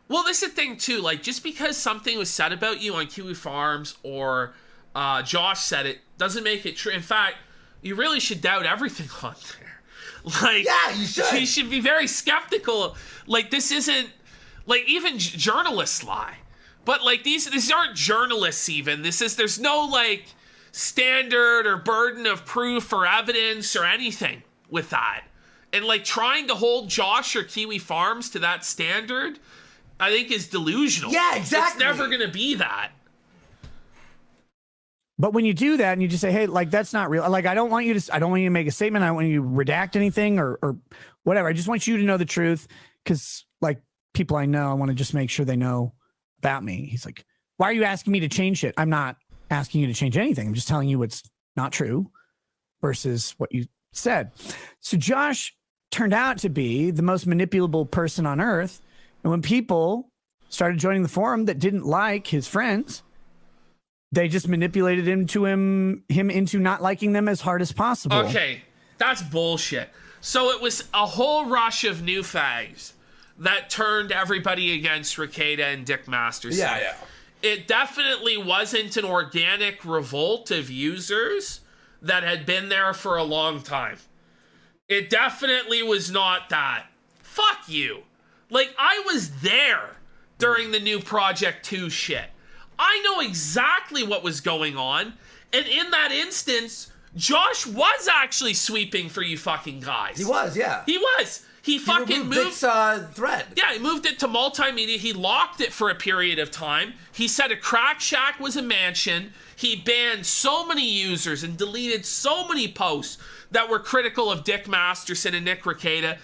Well, this is the thing, too. Like, just because something was said about you on Kiwi Farms or Josh said it doesn't make it true. In fact, you really should doubt everything on there. Like, yeah, you should. You should be very skeptical. Like, this isn't... Like, even journalists lie. But, like, these aren't journalists, even. There's no, like, standard or burden of proof or evidence or anything with that. And, like, trying to hold Josh or Kiwi Farms to that standard... I think is delusional. Yeah, exactly. It's never going to be that. But when you do that and you just say, hey, like, that's not real. Like, I don't want you to make a statement. I don't want you to redact anything or whatever. I just want you to know the truth. Cause like people I know, I want to just make sure they know about me. He's like, why are you asking me to change it? I'm not asking you to change anything. I'm just telling you what's not true versus what you said. So Josh turned out to be the most manipulable person on earth. And when people started joining the forum that didn't like his friends, they just manipulated him into not liking them as hard as possible. Okay, that's bullshit. So it was a whole rush of new fags that turned everybody against Rekieta and Dick Masterson. Yeah. It definitely wasn't an organic revolt of users that had been there for a long time. It definitely was not that. Fuck you. Like, I was there during the new Project 2 shit. I know exactly what was going on. And in that instance, Josh was actually sweeping for you fucking guys. He was, yeah. He was. He fucking moved Dick's thread. Yeah, he moved it to multimedia. He locked it for a period of time. He said a crack shack was a mansion. He banned so many users and deleted so many posts that were critical of Dick Masterson and Nick Rekieta.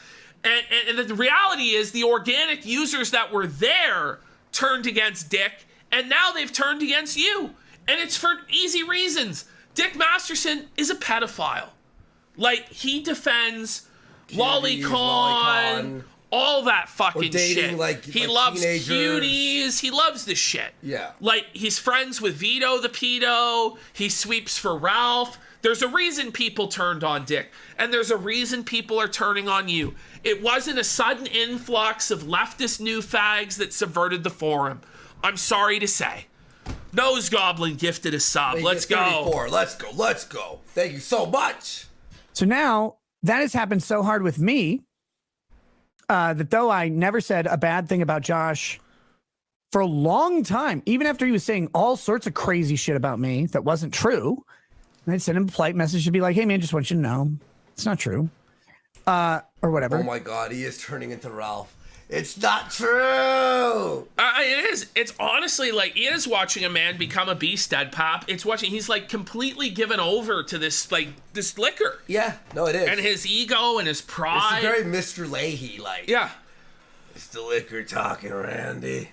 And the reality is the organic users that were there turned against Dick, and now they've turned against you. And it's for easy reasons. Dick Masterson is a pedophile. Like, he defends lolicon, all that fucking shit. Like, he like loves teenagers. cuties. He loves this shit. Yeah. Like, he's friends with Vito the pedo. He sweeps for Ralph. There's a reason people turned on Dick, and there's a reason people are turning on you. It wasn't a sudden influx of leftist new fags that subverted the forum. I'm sorry to say. Nose Goblin gifted a sub. Let's go. Let's go. Thank you so much. So now that has happened so hard with me that though I never said a bad thing about Josh for a long time, even after he was saying all sorts of crazy shit about me that wasn't true, and I'd send him a polite message to be like, hey man, just want you to know it's not true. Or whatever. Oh my God, he is turning into Ralph. It's not true. It is. It's honestly like, it is watching a man become a beast, Dead Pop. It's watching, he's like completely given over to this liquor. Yeah, no, it is. And his ego and his pride. It's very Mr. Leahy like. Yeah. It's the liquor talking, Randy.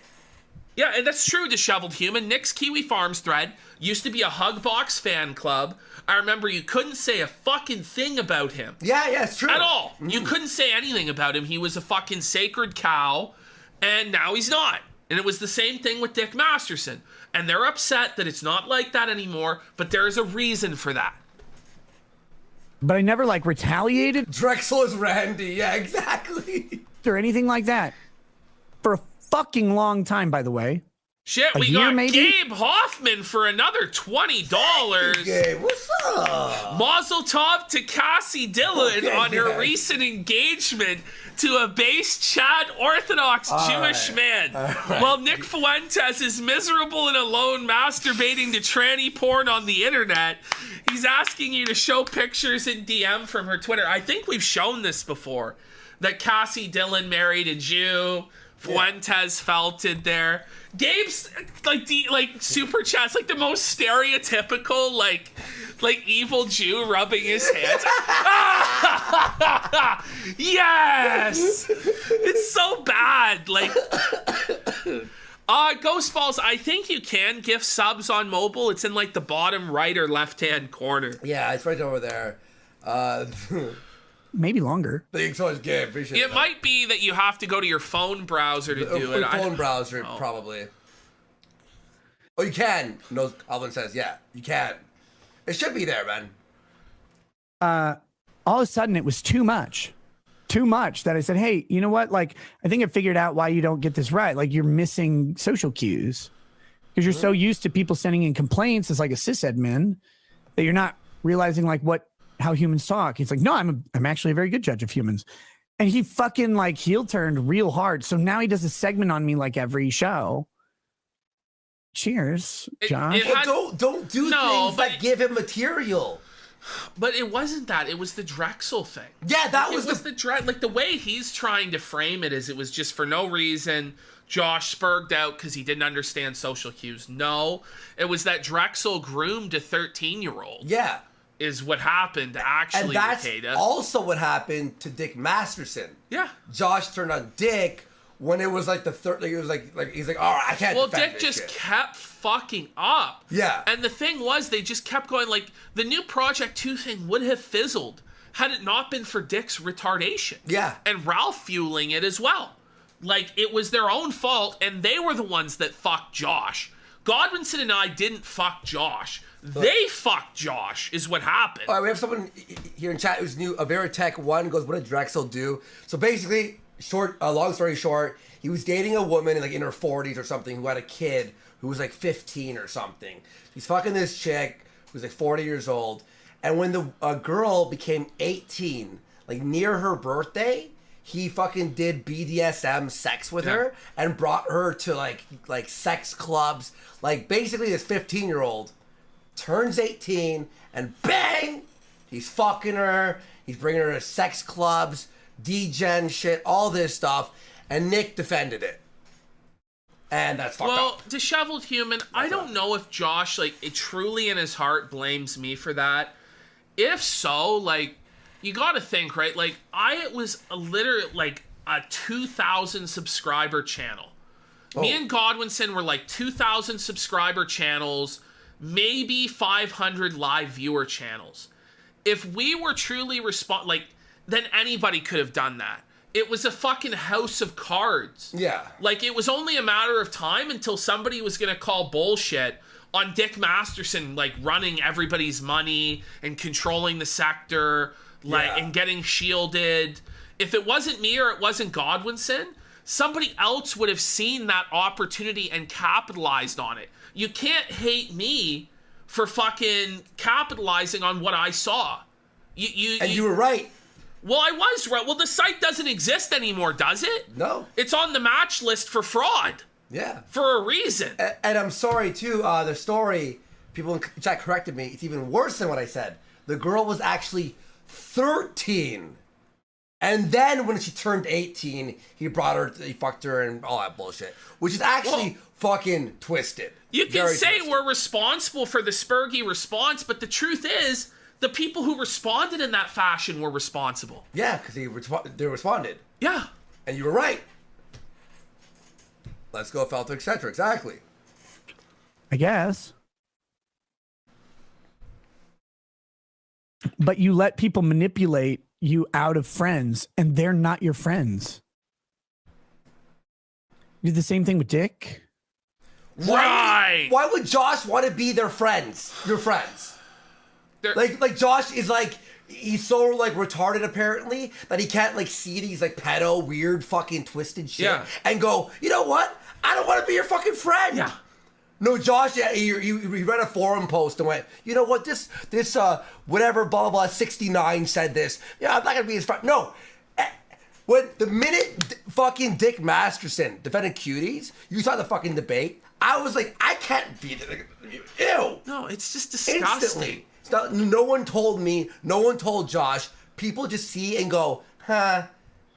Yeah, and that's true, Disheveled Human. Nick's Kiwi Farms thread used to be a Hugbox fan club. I remember you couldn't say a fucking thing about him. Yeah, it's true. At all. You couldn't say anything about him. He was a fucking sacred cow, and now he's not. And it was the same thing with Dick Masterson. And they're upset that it's not like that anymore, but there is a reason for that. But I never like retaliated Drexel is Randy. Yeah, exactly. or anything like that for a fucking long time, by the way. Shit, we got Gabe Hoffman for another $20. Gabe, what's up? Mazel tov to Cassie Dillon on her recent engagement to a base Chad Orthodox Jewish man. While Nick Fuentes is miserable and alone masturbating to tranny porn on the internet, he's asking you to show pictures in DM from her Twitter. I think we've shown this before, that Cassie Dillon married a Jew. Fuentes felted there. Gabe's like super chats, like the most stereotypical like evil Jew rubbing his hands. Yes, it's so bad. Like, Ghost Balls. I think you can gift subs on mobile. It's in like the bottom right or left hand corner. Yeah, it's right over there. Maybe longer. Thanks so much, Gabe. Appreciate it. It might be that you have to go to your phone browser to do it. Phone browser, probably. Oh, you can. No, Alvin says, yeah, you can. It should be there, man. All of a sudden, it was too much. Too much that I said, hey, you know what? Like, I think I figured out why you don't get this right. Like, you're missing social cues. Because you're so used to people sending in complaints as like a sysadmin that you're not realizing like how humans talk. He's like, no, I'm actually a very good judge of humans. And he fucking like heel turned real hard. So now he does a segment on me like every show. Cheers, Josh. Don't do things that give him material. But it wasn't that. It was the Drexel thing. Yeah, that was like the way he's trying to frame it is it was just for no reason. Josh spurged out because he didn't understand social cues. No, it was that Drexel groomed a 13-year-old. Yeah. Is what happened actually. And that's Rekieta. also what happened to Dick Masterson. Yeah. Josh turned on Dick when it was like the third. Like it was like he's like, all right, I can't. Well, Dick just kept fucking up. Yeah. And the thing was, they just kept going. Like the new Project 2 thing would have fizzled had it not been for Dick's retardation. Yeah. And Ralph fueling it as well. Like it was their own fault, and they were the ones that fucked Josh. Godwinson and I didn't fuck Josh. They fucked Josh, is what happened. All right, we have someone here in chat who's new. Averitech1 goes, what did Drexel do? So basically, long story short, he was dating a woman in her 40s or something who had a kid who was like 15 or something. He's fucking this chick who's like 40 years old. And when the girl became 18, like near her birthday, he fucking did BDSM sex with her and brought her to like sex clubs. Like basically this 15-year-old turns 18 and bang, he's fucking her. He's bringing her to sex clubs, D-gen shit, all this stuff. And Nick defended it. And that's fucked up. Well, disheveled human, I don't know if Josh, like, it truly in his heart blames me for that. If so, like, you gotta think, right? Like, it was literally like a 2,000 subscriber channel. Me and Godwinson were like 2,000 subscriber channels, maybe 500 live viewer channels. If we were truly then anybody could have done that. It was a fucking house of cards. Yeah. Like, it was only a matter of time until somebody was gonna call bullshit on Dick Masterson, like, running everybody's money and controlling the sector, and getting shielded. If it wasn't me or it wasn't Godwinson, somebody else would have seen that opportunity and capitalized on it. You can't hate me for fucking capitalizing on what I saw. You were right. Well, I was right. Well, the site doesn't exist anymore, does it? No. It's on the match list for fraud. Yeah. For a reason. And I'm sorry, too. The story, people in chat corrected me. It's even worse than what I said. The girl was actually 13. And then when she turned 18, he fucked her and all that bullshit. Which is actually fucking twisted. You can say we're responsible for the Spurgy response, but the truth is, the people who responded in that fashion were responsible. Yeah, because they responded. Yeah. And you were right. Let's go, Felter, etc. Exactly. I guess. But you let people manipulate you out of friends, and they're not your friends. You did the same thing with Dick. Right. Why would Josh want to be their friends? Your friends. Like Josh is like, he's so like retarded apparently that he can't like see these like pedo weird fucking twisted shit and go, you know what? I don't want to be your fucking friend. Yeah. No, Josh, he read a forum post and went, you know what? This whatever blah blah blah 69 said this. Yeah, I'm not gonna be his friend. No. When the minute fucking Dick Masterson defended cuties, you saw the fucking debate. I was like, I can't be there. Ew. No, it's just disgusting. Instantly. No one told me. No one told Josh. People just see and go, huh?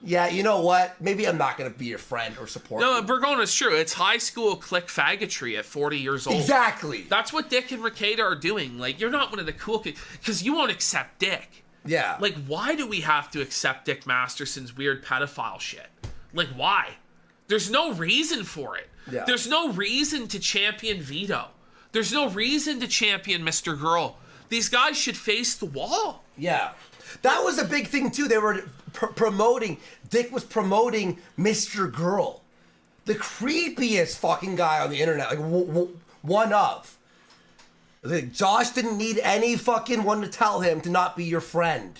Yeah, you know what? Maybe I'm not gonna be your friend or support. No, you. Bergona's true. It's high school click faggotry at 40 years old. Exactly. That's what Dick and Rekieta are doing. Like, you're not one of the cool kids because you won't accept Dick. Yeah. Like, why do we have to accept Dick Masterson's weird pedophile shit? Like, why? There's no reason for it. Yeah. There's no reason to champion Vito. There's no reason to champion Mr. Girl. These guys should face the wall. Yeah. That was a big thing, too. They were promoting, Dick was promoting Mr. Girl. The creepiest fucking guy on the internet. Like, one of. Like, Josh didn't need any fucking one to tell him to not be your friend.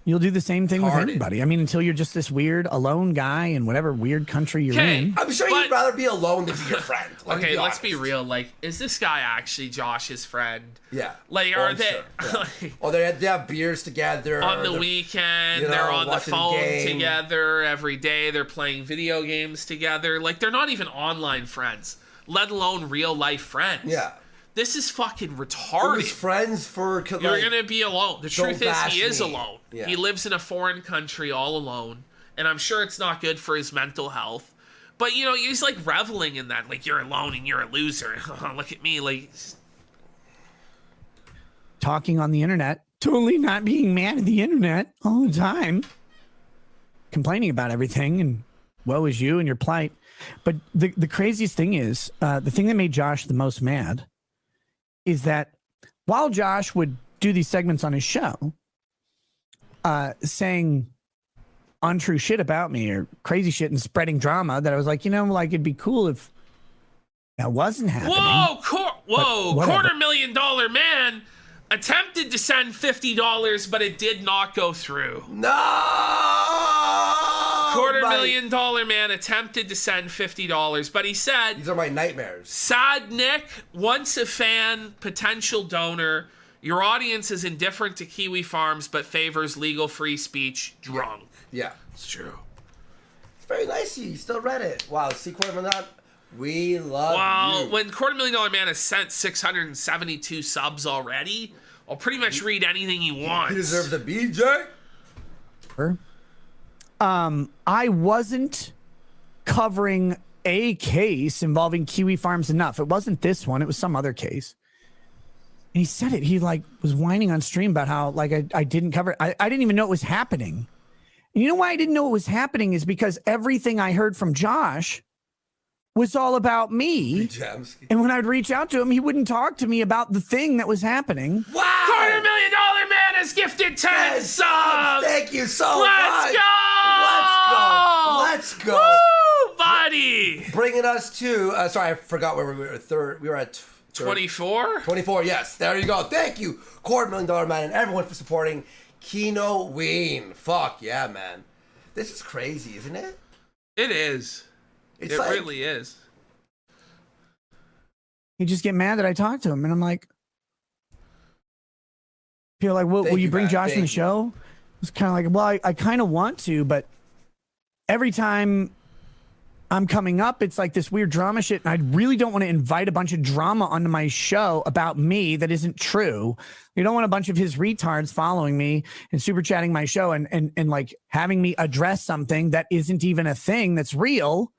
You'll do the same thing with anybody. I mean, until you're just this weird alone guy in whatever weird country you're in. I'm sure you'd rather be alone than be your friend. Okay, let's be real. Like, is this guy actually Josh's friend? Yeah. Like, are they? Sure. Yeah. Or they have beers together. On the weekend, they're on the phone together every day. They're playing video games together. Like, they're not even online friends, let alone real life friends. Yeah. This is fucking retarded. His friends for like, you're gonna be alone. The truth is, he is me. alone. Yeah. He lives in a foreign country all alone, and I'm sure it's not good for his mental health. But you know, he's like reveling in that. Like, you're alone and you're a loser. Look at me, like talking on the internet, totally not being mad at the internet all the time, complaining about everything and woe is you and your plight. But the craziest thing is, the thing that made Josh the most mad is that while Josh would do these segments on his show, saying untrue shit about me or crazy shit and spreading drama, that I was like, you know, like, it'd be cool if that wasn't happening. Whoa, $250,000 man attempted to send $50, but it did not go through. No! $250,000 man attempted to send $50, but he said, these are my nightmares. Sad Nick, once a fan, potential donor. Your audience is indifferent to Kiwi Farms, but favors legal free speech. Drunk. Yeah. It's true. It's very nice of you. You still read it. Wow, see, $250,000. We love you. Well, when $250,000 man has sent 672 subs already, I'll pretty much read anything he wants. He deserves a BJ. I wasn't covering a case involving Kiwi Farms enough. It wasn't this one. It was some other case. And he said it. He like was whining on stream about how like I didn't cover it. I didn't even know it was happening. And you know why I didn't know it was happening is because everything I heard from Josh was all about me. And when I'd reach out to him, he wouldn't talk to me about the thing that was happening. Wow! $250,000 man has gifted 10 subs! Thank you so Let's much! go! Let's go! Woo, buddy! Bringing us to, sorry, I forgot where we were. We were at 24? 24, yes. There you go. Thank you, $250,000 man, and everyone for supporting Kino Ween. Fuck yeah, man. This is crazy, isn't it? It is. It really is. You just get mad that I talked to him, and I'm like, people are like, will you bring Josh on the show? It's kind of like, well, I kind of want to, but every time I'm coming up, it's like this weird drama shit, and I really don't want to invite a bunch of drama onto my show about me that isn't true. You don't want a bunch of his retards following me and super chatting my show and like having me address something that isn't even a thing that's real.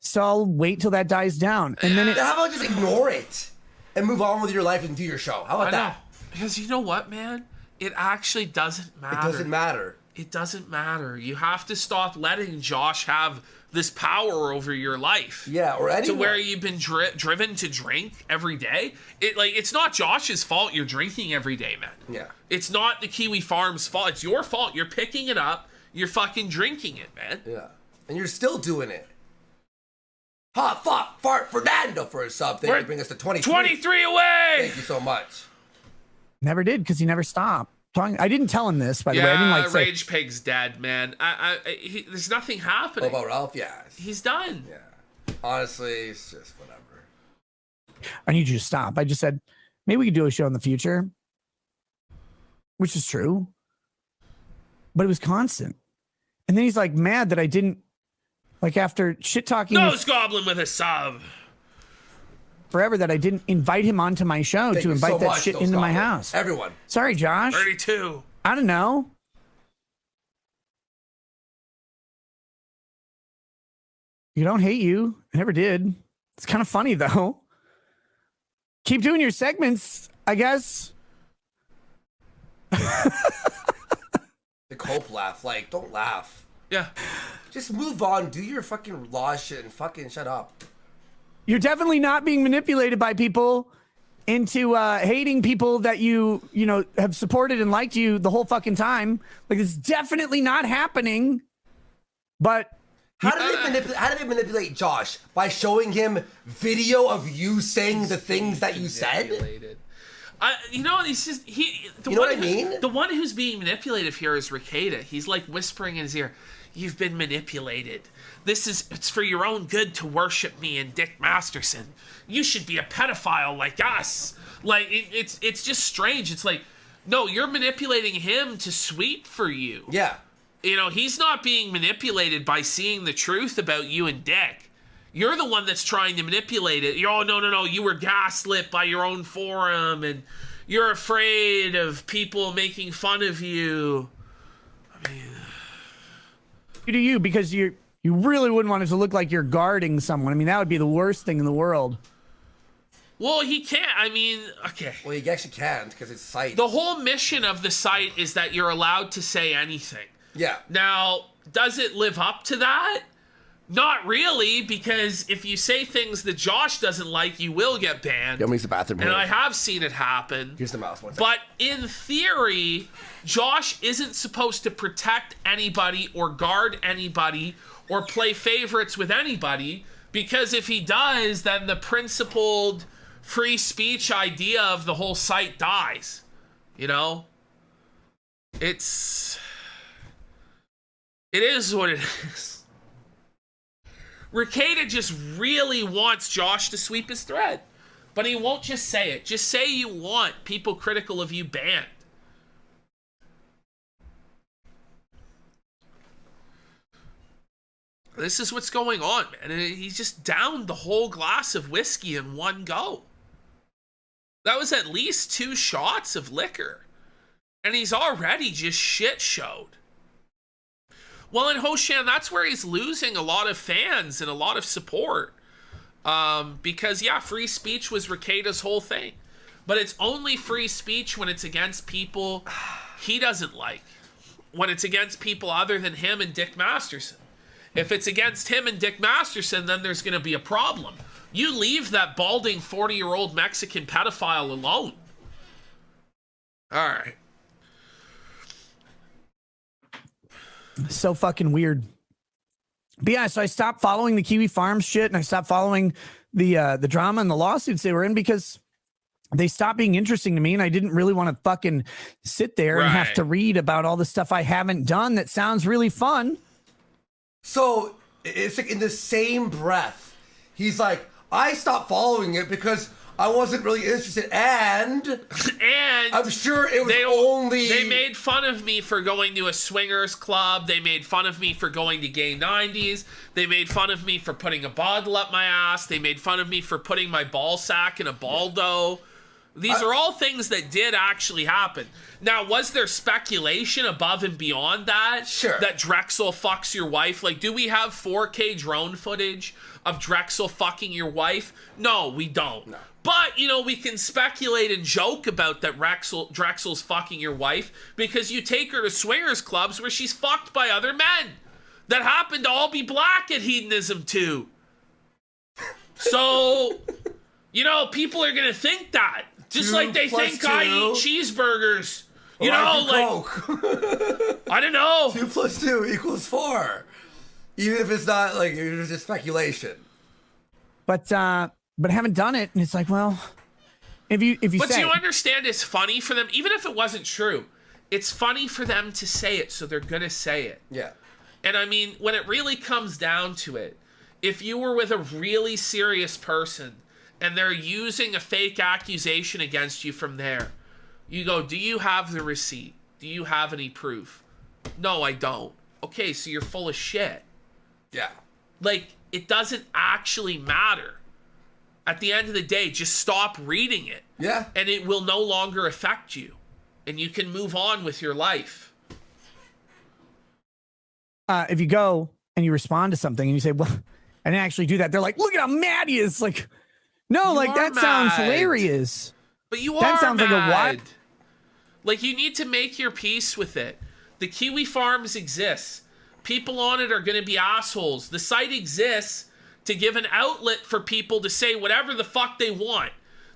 So I'll wait till that dies down. And then how about just ignore it and move on with your life and do your show? How about that? Because you know what, man? It actually doesn't matter. It doesn't matter. It doesn't matter. You have to stop letting Josh have this power over your life. Yeah, or anyone. To where you've been driven to drink every day. It's not Josh's fault you're drinking every day, man. Yeah. It's not the Kiwi Farms fault. It's your fault. You're picking it up. You're fucking drinking it, man. Yeah. And you're still doing it. Hot fuck, fart Fernando for a sub. Thank you, bring us to 23. 23 away! Thank you so much. Never did, because he never stopped. I didn't tell him this, by the way. I didn't say... Rage Pig's dead, man. There's nothing happening. Oh, about Ralph? Yeah. He's done. Yeah. Honestly, it's just whatever. I need you to stop. I just said, maybe we could do a show in the future. Which is true. But it was constant. And then he's like mad that I didn't, like after shit talking Nose Goblin with a sub. Forever, that I didn't invite him onto my show to invite that shit into my house. Everyone. Sorry, Josh. 32. I don't know. You don't hate you. I never did. It's kind of funny though. Keep doing your segments, I guess. The cope laugh. Like, don't laugh. Yeah. Just move on. Do your fucking law shit and fucking shut up. You're definitely not being manipulated by people into hating people that you know, have supported and liked you the whole fucking time. Like, it's definitely not happening. But how do they manipulate Josh? By showing him video of you saying the things that you said? You know, he's just you know what I mean? The one who's being manipulative here is Rekieta. He's like whispering in his ear, "You've been manipulated. It's for your own good to worship me and Dick Masterson. You should be a pedophile like us." Like it's just strange. It's like, no, you're manipulating him to sweep for you. Yeah. You know, he's not being manipulated by seeing the truth about you and Dick. You're the one that's trying to manipulate it. You're, oh, no, you were gaslit by your own forum, and you're afraid of people making fun of you. I mean... You do you, because you really wouldn't want it to look like you're guarding someone. I mean, that would be the worst thing in the world. Well, he can't. I mean, okay. Well, he actually can't, because it's site. The whole mission of the site is that you're allowed to say anything. Yeah. Now, does it live up to that? Not really, because if you say things that Josh doesn't like, you will get banned. Yeah, use the bathroom. And I have seen it happen. Here's the mouse. One second. But in theory, Josh isn't supposed to protect anybody or guard anybody or play favorites with anybody, because if he does, then the principled free speech idea of the whole site dies. You know? It is what it is. Rekieta just really wants Josh to sweep his thread. But he won't just say it. Just say you want people critical of you banned. This is what's going on, man. And he's just downed the whole glass of whiskey in one go. That was at least 2 shots of liquor. And he's already just shit-showed. Well, in Hoshan, that's where he's losing a lot of fans and a lot of support. Because, yeah, free speech was Rekieta's whole thing. But it's only free speech when it's against people he doesn't like. When it's against people other than him and Dick Masterson. If it's against him and Dick Masterson, then there's going to be a problem. You leave that balding 40-year-old Mexican pedophile alone. All right. So fucking weird. But yeah, so I stopped following the Kiwi Farms shit, and I stopped following the drama and the lawsuits they were in, because they stopped being interesting to me, and I didn't really want to fucking sit there and have to read about all the stuff I haven't done that sounds really fun. So it's like in the same breath, he's like, I stopped following it because I wasn't really interested, and I'm sure it was They made fun of me for going to a swingers club. They made fun of me for going to gay 90s. They made fun of me for putting a bottle up my ass. They made fun of me for putting my ball sack in a baldo. These are all things that did actually happen. Now, was there speculation above and beyond that? Sure. That Drexel fucks your wife? Like, do we have 4K drone footage of Drexel fucking your wife? No, we don't. No. But, you know, we can speculate and joke about that Drexel's fucking your wife, because you take her to swingers clubs where she's fucked by other men that happen to all be black at Hedonism too. So, you know, people are going to think that. Just like they think I eat cheeseburgers. You know, like... Coke. I don't know. 2 + 2 = 4. Even if it's not like it's just speculation. But haven't done it, and it's like, well, if you But say, you understand, it's funny for them, even if it wasn't true. It's funny for them to say it, so they're gonna say it. Yeah. And I mean, when it really comes down to it, if you were with a really serious person and they're using a fake accusation against you from there, you go, do you have the receipt? Do you have any proof? No, I don't. Okay, so you're full of shit. Yeah. Like, it doesn't actually matter. At the end of the day, just stop reading it. Yeah. And it will no longer affect you. And you can move on with your life. if you go and you respond to something and you say, well, I didn't actually do that, they're like, look at how mad he is. Like, no, You like, that sounds mad. hilarious. But you That are sounds like a mad. what? Like, you need to make your peace with it. The Kiwi Farms exists. People on it are going to be assholes. The site exists to give an outlet for people to say whatever the fuck they want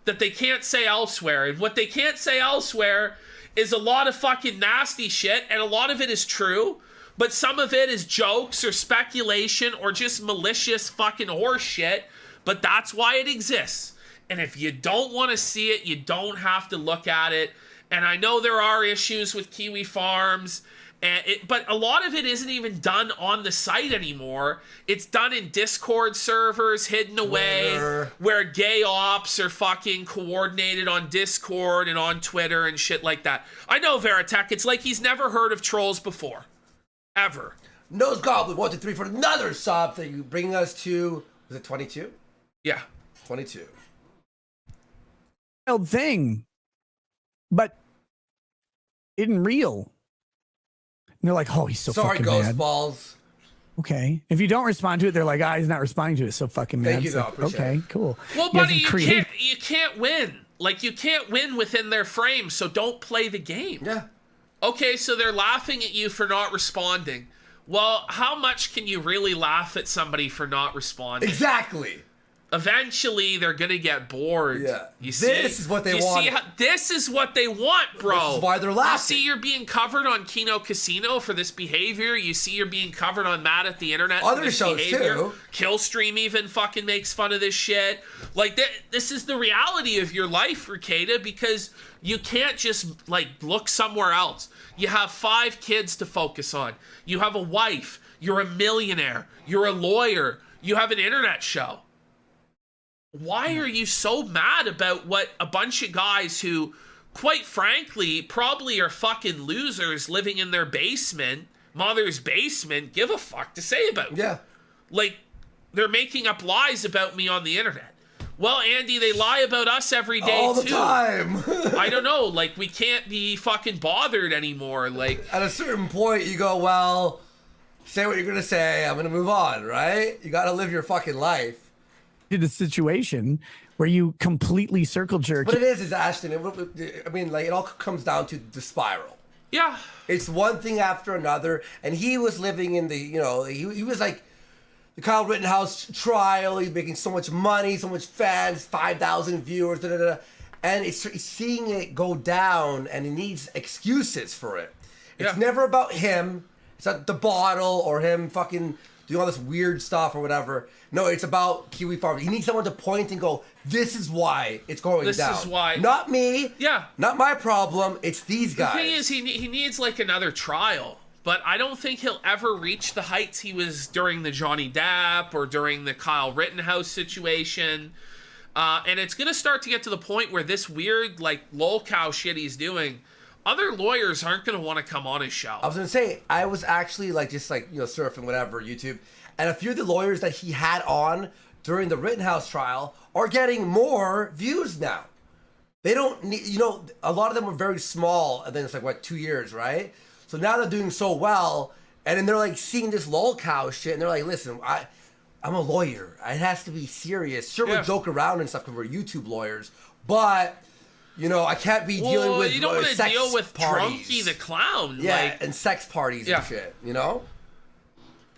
that they can't say elsewhere. And what they can't say elsewhere is a lot of fucking nasty shit, and a lot of it is true, but some of it is jokes or speculation or just malicious fucking horse shit. But that's why it exists. And if you don't want to see it, you don't have to look at it. And I know there are issues with Kiwi Farms, but a lot of it isn't even done on the site anymore. It's done in Discord servers, hidden away, where gay ops are fucking coordinated on Discord and on Twitter and shit like that. I know Veritech, it's like he's never heard of trolls before. Ever. Nose Goblin 1 2 3 for another sub thing, bringing us to, was it 22? Yeah. 22. Wild thing, but isn't real. And they're like, oh, he's so Sorry, fucking Ghost mad. Balls. Okay. If you don't respond to it, they're like, he's not responding to it. So fucking mad. Thank you, It's though. like, Appreciate okay, it. cool. Well, You guys buddy, have you can't win. Like, you can't win within their frame, so don't play the game. Yeah. Okay, so they're laughing at you for not responding. Well, how much can you really laugh at somebody for not responding? Exactly. Eventually, they're gonna get bored. Yeah. You see, This is what they want. This is what they want, bro. This is why they're You laughing. see, you're being covered on Kino Casino for this behavior. You see, you're being covered on Mad at the Internet for Other this shows, behavior. too. Killstream even fucking makes fun of this shit. Like, this is the reality of your life, Rekieta, because you can't just, like, look somewhere else. You have 5 kids to focus on. You have a wife. You're a millionaire. You're a lawyer. You have an internet show. Why are you so mad about what a bunch of guys who, quite frankly, probably are fucking losers living in their basement, mother's basement, give a fuck to say about? Yeah. Like, they're making up lies about me on the internet. Well, Andy, they lie about us every day, All the too. time. I don't know, like, we can't be fucking bothered anymore. Like, At a certain point, you go, well, say what you're going to say. I'm going to move on, right? You got to live your fucking life. The situation where you completely circle jerk. What it is Ashton, I mean, like, it all comes down to the spiral. yeah. It's one thing after another, and he was living in the, you know, he was like the Kyle Rittenhouse trial. He's making so much money, so much fans, 5,000 viewers, da da da, and he's seeing it go down, and he needs excuses for it. It's Yeah. never about him. It's not the bottle or him fucking doing all this weird stuff or whatever. No, it's about Kiwi Farms. He needs someone to point and go, this is why it's going This down. is why. Not me. Yeah. Not my problem. It's these guys. The thing is, he needs like another trial, but I don't think he'll ever reach the heights he was during the Johnny Depp or during the Kyle Rittenhouse situation. And it's gonna start to get to the point where this weird like lol cow shit he's doing, other lawyers aren't gonna want to come on his show. I was gonna say, I was actually like just like, you know, surfing whatever YouTube, and a few of the lawyers that he had on during the Rittenhouse trial are getting more views now. They don't need, you know, a lot of them were very small, and then it's like what, 2 years, right? So now they're doing so well, and then they're like seeing this lol cow shit, and they're like, listen, I'm a lawyer. It has to be serious. Sure, Yeah. we joke around and stuff because we're YouTube lawyers, but you know, I can't be dealing with you don't want to sex deal with parties. Drunky the clown. Yeah, Like, and sex parties Yeah. and shit, you know?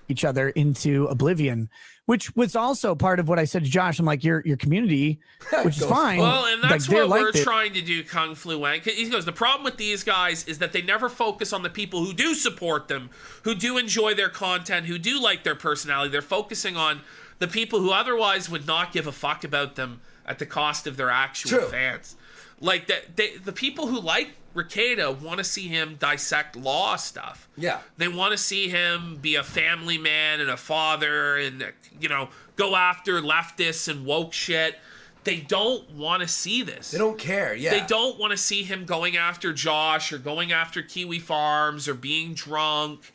each other into oblivion which was also part of what I said to Josh. I'm like, your community, which is fine. Well, and that's like, what we're trying to do, Kung Flu Wang. He goes, the problem with these guys is that they never focus on the people who do support them, who do enjoy their content, who do like their personality. They're focusing on the people who otherwise would not give a fuck about them at the cost of their actual fans. Like, the people who like Rekieta want to see him dissect law stuff. Yeah. They want to see him be a family man and a father and, you know, go after leftists and woke shit. They don't want to see this. They don't care, yeah. They don't want to see him going after Josh or going after Kiwi Farms or being drunk.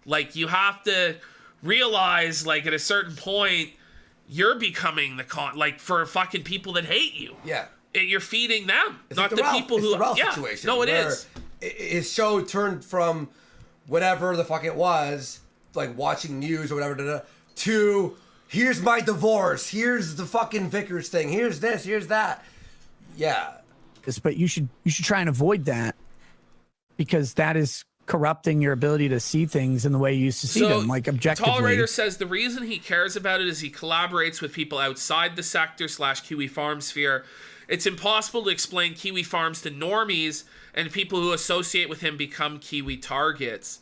Like, you have to realize, like, at a certain point, you're becoming like, for fucking people that hate you. Yeah. You're feeding them, it's not like the Ralph, people who. It's the Ralph yeah, situation. no, it is. His show turned from whatever the fuck it was, like watching news or whatever, to here's my divorce, here's the fucking Vickers thing, here's this, here's that. Yeah. But you should try and avoid that, because that is corrupting your ability to see things in the way you used to see them, like objectively. Tolerator says the reason he cares about it is he collaborates with people outside the sector / Kiwi Farm sphere. It's impossible to explain Kiwi Farms to normies, and people who associate with him become Kiwi targets.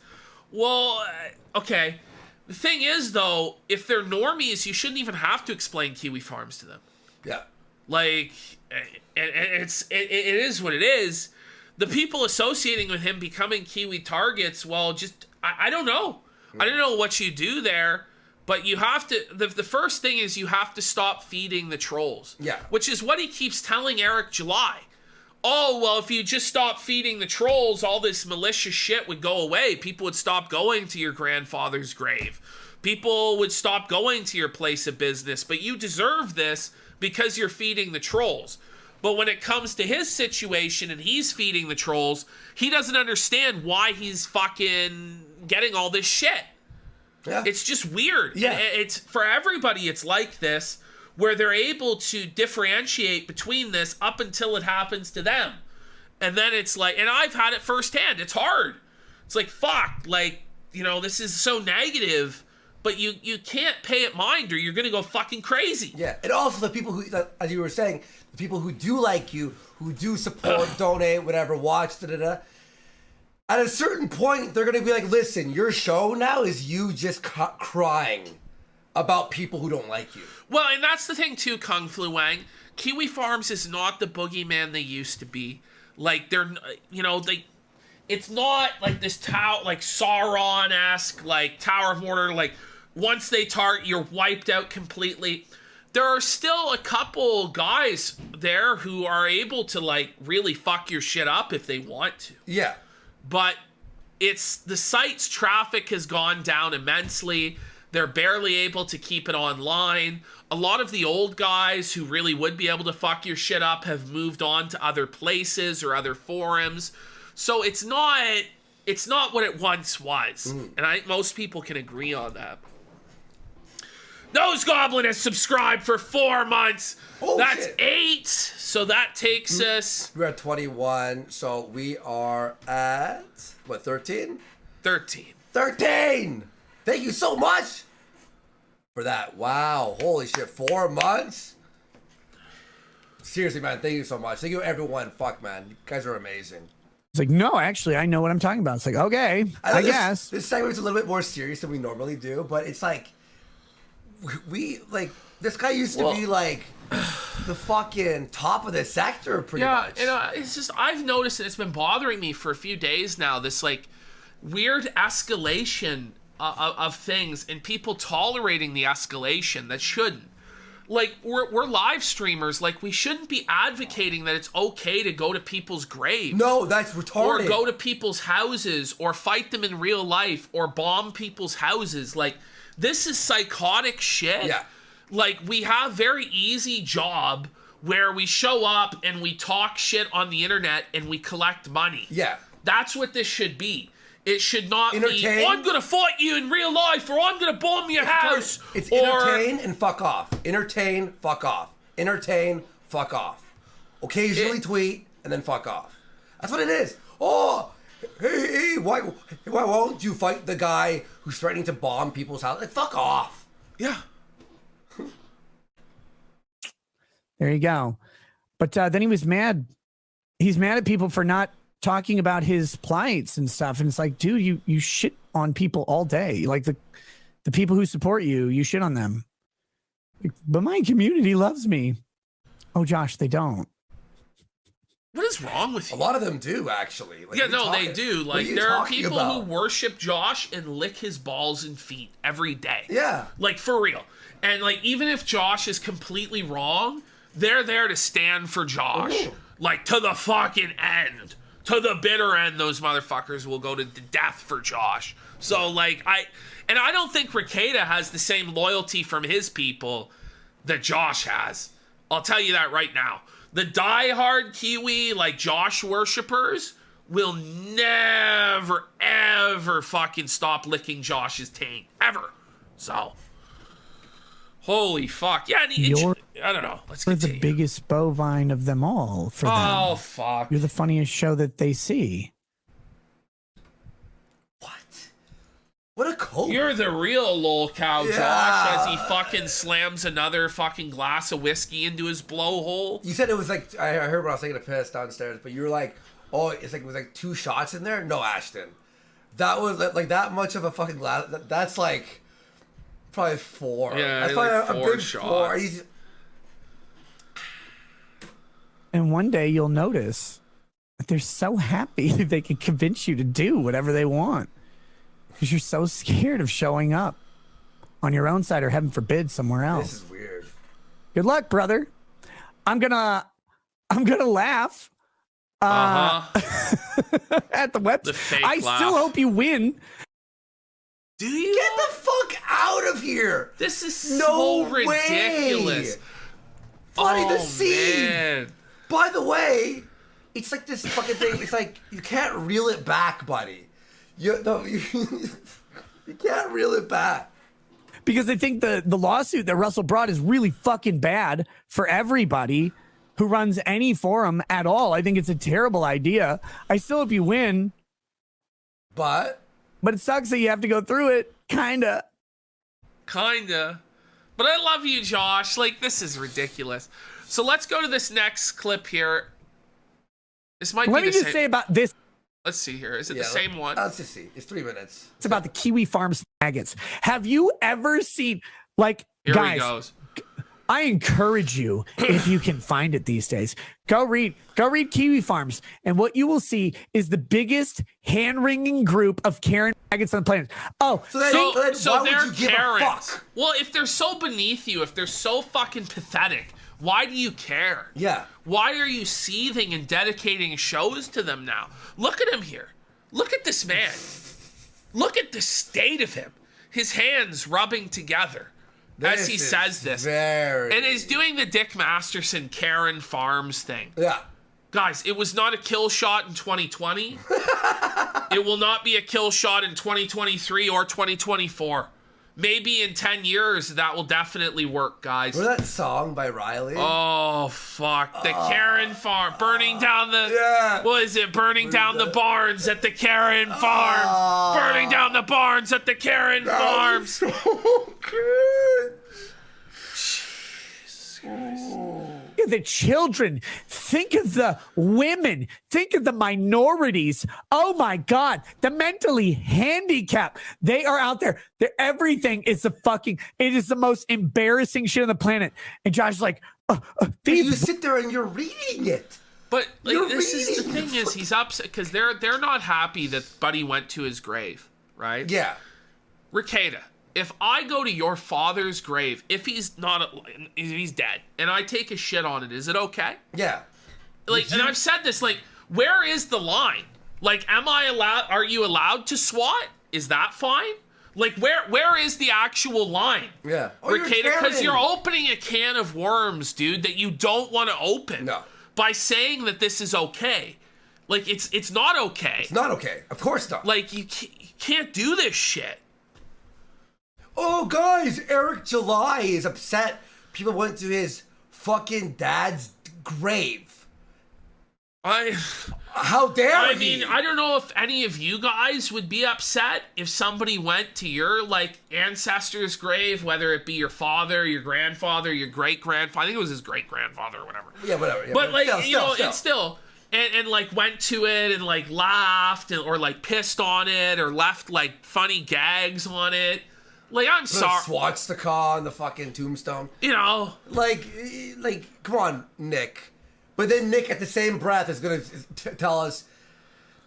Well, okay. The thing is, though, if they're normies, you shouldn't even have to explain Kiwi Farms to them. Yeah. Like, it is what it is. The people associating with him becoming Kiwi targets, well, just, I don't know. I don't know what you do there. But you have to, the first thing is you have to stop feeding the trolls. Yeah. Which is what he keeps telling Eric July. Oh, well, if you just stop feeding the trolls, all this malicious shit would go away. People would stop going to your grandfather's grave. People would stop going to your place of business. But you deserve this because you're feeding the trolls. But when it comes to his situation and he's feeding the trolls, he doesn't understand why he's fucking getting all this shit. Yeah. It's just weird. Yeah. It's for everybody. It's like this, where they're able to differentiate between this up until it happens to them, and then it's like, and I've had it firsthand. It's hard. It's like, fuck, like, you know, this is so negative, but you can't pay it mind or you're gonna go fucking crazy. Yeah, and also the people who, as you were saying, the people who do like you, who do support, donate, whatever, watch, at a certain point, they're going to be like, listen, your show now is you just crying about people who don't like you. Well, and that's the thing, too, Kung Flu Wang. Kiwi Farms is not the boogeyman they used to be. Like, they're, you know, it's not like this like Sauron-esque, like, Tower of Mordor, like, once they target, you're wiped out completely. There are still a couple guys there who are able to, like, really fuck your shit up if they want to. Yeah. But it's the site's traffic has gone down immensely. They're barely able to keep it online. A lot of the old guys who really would be able to fuck your shit up have moved on to other places or other forums. So it's not what it once was. And I think most people can agree on that. Nose Goblin has subscribed for 4 months. Oh, that's shit. 8. So that takes us... We're at 21, so we are at, what, 13? 13. 13! Thank you so much for that. Wow, holy shit, 4 months? Seriously, man, thank you so much. Thank you, everyone. Fuck, man, you guys are amazing. It's like, no, actually, I know what I'm talking about. It's like, okay, I guess. This segment's a little bit more serious than we normally do, but it's like, we like, this guy used to be like the fucking top of the sector pretty much. Yeah, it's just, I've noticed, and it's been bothering me for a few days now, this like weird escalation of things and people tolerating the escalation that shouldn't. Like, we're live streamers. Like, we shouldn't be advocating that it's okay to go to people's graves. No, that's retarded. Or go to people's houses, or fight them in real life, or bomb people's houses. Like, this is psychotic shit. Yeah. Like, we have very easy job where we show up and we talk shit on the internet and we collect money. Yeah. That's what this should be. It should not be, Entertain. oh, I'm going to fight you in real life, or I'm going to bomb your house. It's or, entertain and fuck off. Entertain, fuck off. Entertain, fuck off. Occasionally tweet, and then fuck off. That's what it is. Oh, hey, why won't you fight the guy who's threatening to bomb people's house? Like, fuck off. Yeah. There you go. But then he was mad. He's mad at people for not talking about his plights and stuff. And it's like, dude, you shit on people all day. Like the people who support you, you shit on them. But my community loves me. Oh, Josh, they don't. What is wrong with you? A lot of them do, actually. Like, yeah, no, they do. Like, there are people who worship Josh and lick his balls and feet every day. Yeah. Like, for real. And, like, even if Josh is completely wrong, they're there to stand for Josh. Ooh. Like, to the fucking end. To the bitter end, those motherfuckers will go to death for Josh. So, like, I don't think Rekieta has the same loyalty from his people that Josh has. I'll tell you that right now. The diehard Kiwi, like Josh worshippers, will never, ever fucking stop licking Josh's taint. Ever. So, holy fuck. Yeah, I don't know. Let's continue. You're the biggest bovine of them all for them. Oh, fuck. You're the funniest show that they see. What a cold. You're the real lol cow, Josh, as he fucking slams another fucking glass of whiskey into his blowhole. You said it was like, I heard when I was taking a piss downstairs, but you were like, oh, it was like 2 shots in there? No, Ashton. That was like that much of a fucking glass. That's like probably 4. Yeah, that's like probably 4 a big shots. 4. And one day you'll notice that they're so happy that they can convince you to do whatever they want. Because you're so scared of showing up on your own side or, heaven forbid, somewhere else. This is weird. Good luck, brother. I'm gonna laugh at the website. I still hope you win. Do you? Get the fuck out of here. This is so ridiculous. Funny to see. Man. By the way, it's like this fucking thing. It's like you can't reel it back, buddy. You can't reel it back. Because I think the lawsuit that Russell brought is really fucking bad for everybody who runs any forum at all. I think it's a terrible idea. I still hope you win. But it sucks that you have to go through it. Kinda. But I love you, Josh. Like, this is ridiculous. So let's go to this next clip here. This might Let be me just say about this. Let's see here. Is it the same one? Let's just see. It's 3 minutes. It's about the Kiwi Farms maggots. Have you ever seen, like, here guys, he goes. I encourage you, if you can find it these days, go read Kiwi Farms. And what you will see is the biggest hand-wringing group of Karen maggots on the planet. Oh, so they're Karens. Well, if they're so beneath you, if they're so fucking pathetic, why do you care? Yeah. Why are you seething and dedicating shows to them now? Look at him here. Look at this man. Look at the state of him. His hands rubbing together as he says this. And he's doing the Dick Masterson Karen Farms thing. Yeah. Guys, it was not a kill shot in 2020. It will not be a kill shot in 2023 or 2024. Maybe in 10 years, that will definitely work, guys. Remember that song by Riley? Oh, fuck. The Karen Farm. Burning down the... Yeah. What is it? Burning down the barns at the Karen Farms. Burning down the barns at the Karen Farms. So good. Jesus Christ. Think of the children. Think of the women. Think of the minorities. Oh my God. The mentally handicapped. They are out there. Everything is it is the most embarrassing shit on the planet. And Josh's like, you sit there and you're reading it. But like, this is the thing is he's upset because they're not happy that Buddy went to his grave, right? Yeah. Rekieta, if I go to your father's grave, if he's dead, and I take a shit on it, is it okay? Yeah. Like, and I've said this, like, where is the line? Like, are you allowed to swat? Is that fine? Like, where is the actual line? Yeah. Rekieta, because you're opening a can of worms, dude, that you don't want to open. No. By saying that this is okay. Like, it's not okay. It's not okay. Of course not. Like, you can't do this shit. Oh, guys, Eric July is upset people went to his fucking dad's grave. How dare he? I mean, I don't know if any of you guys would be upset if somebody went to your, like, ancestor's grave, whether it be your father, your grandfather, your great-grandfather. I think it was his great-grandfather or whatever. Yeah, whatever. Yeah, but, like, still. it's still... And, like, went to it and, like, laughed or, like, pissed on it or left, like, funny gags on it. Like, I'm sorry. Swastika on the fucking tombstone. You know. Like, come on, Nick. But then Nick, at the same breath, is going to tell us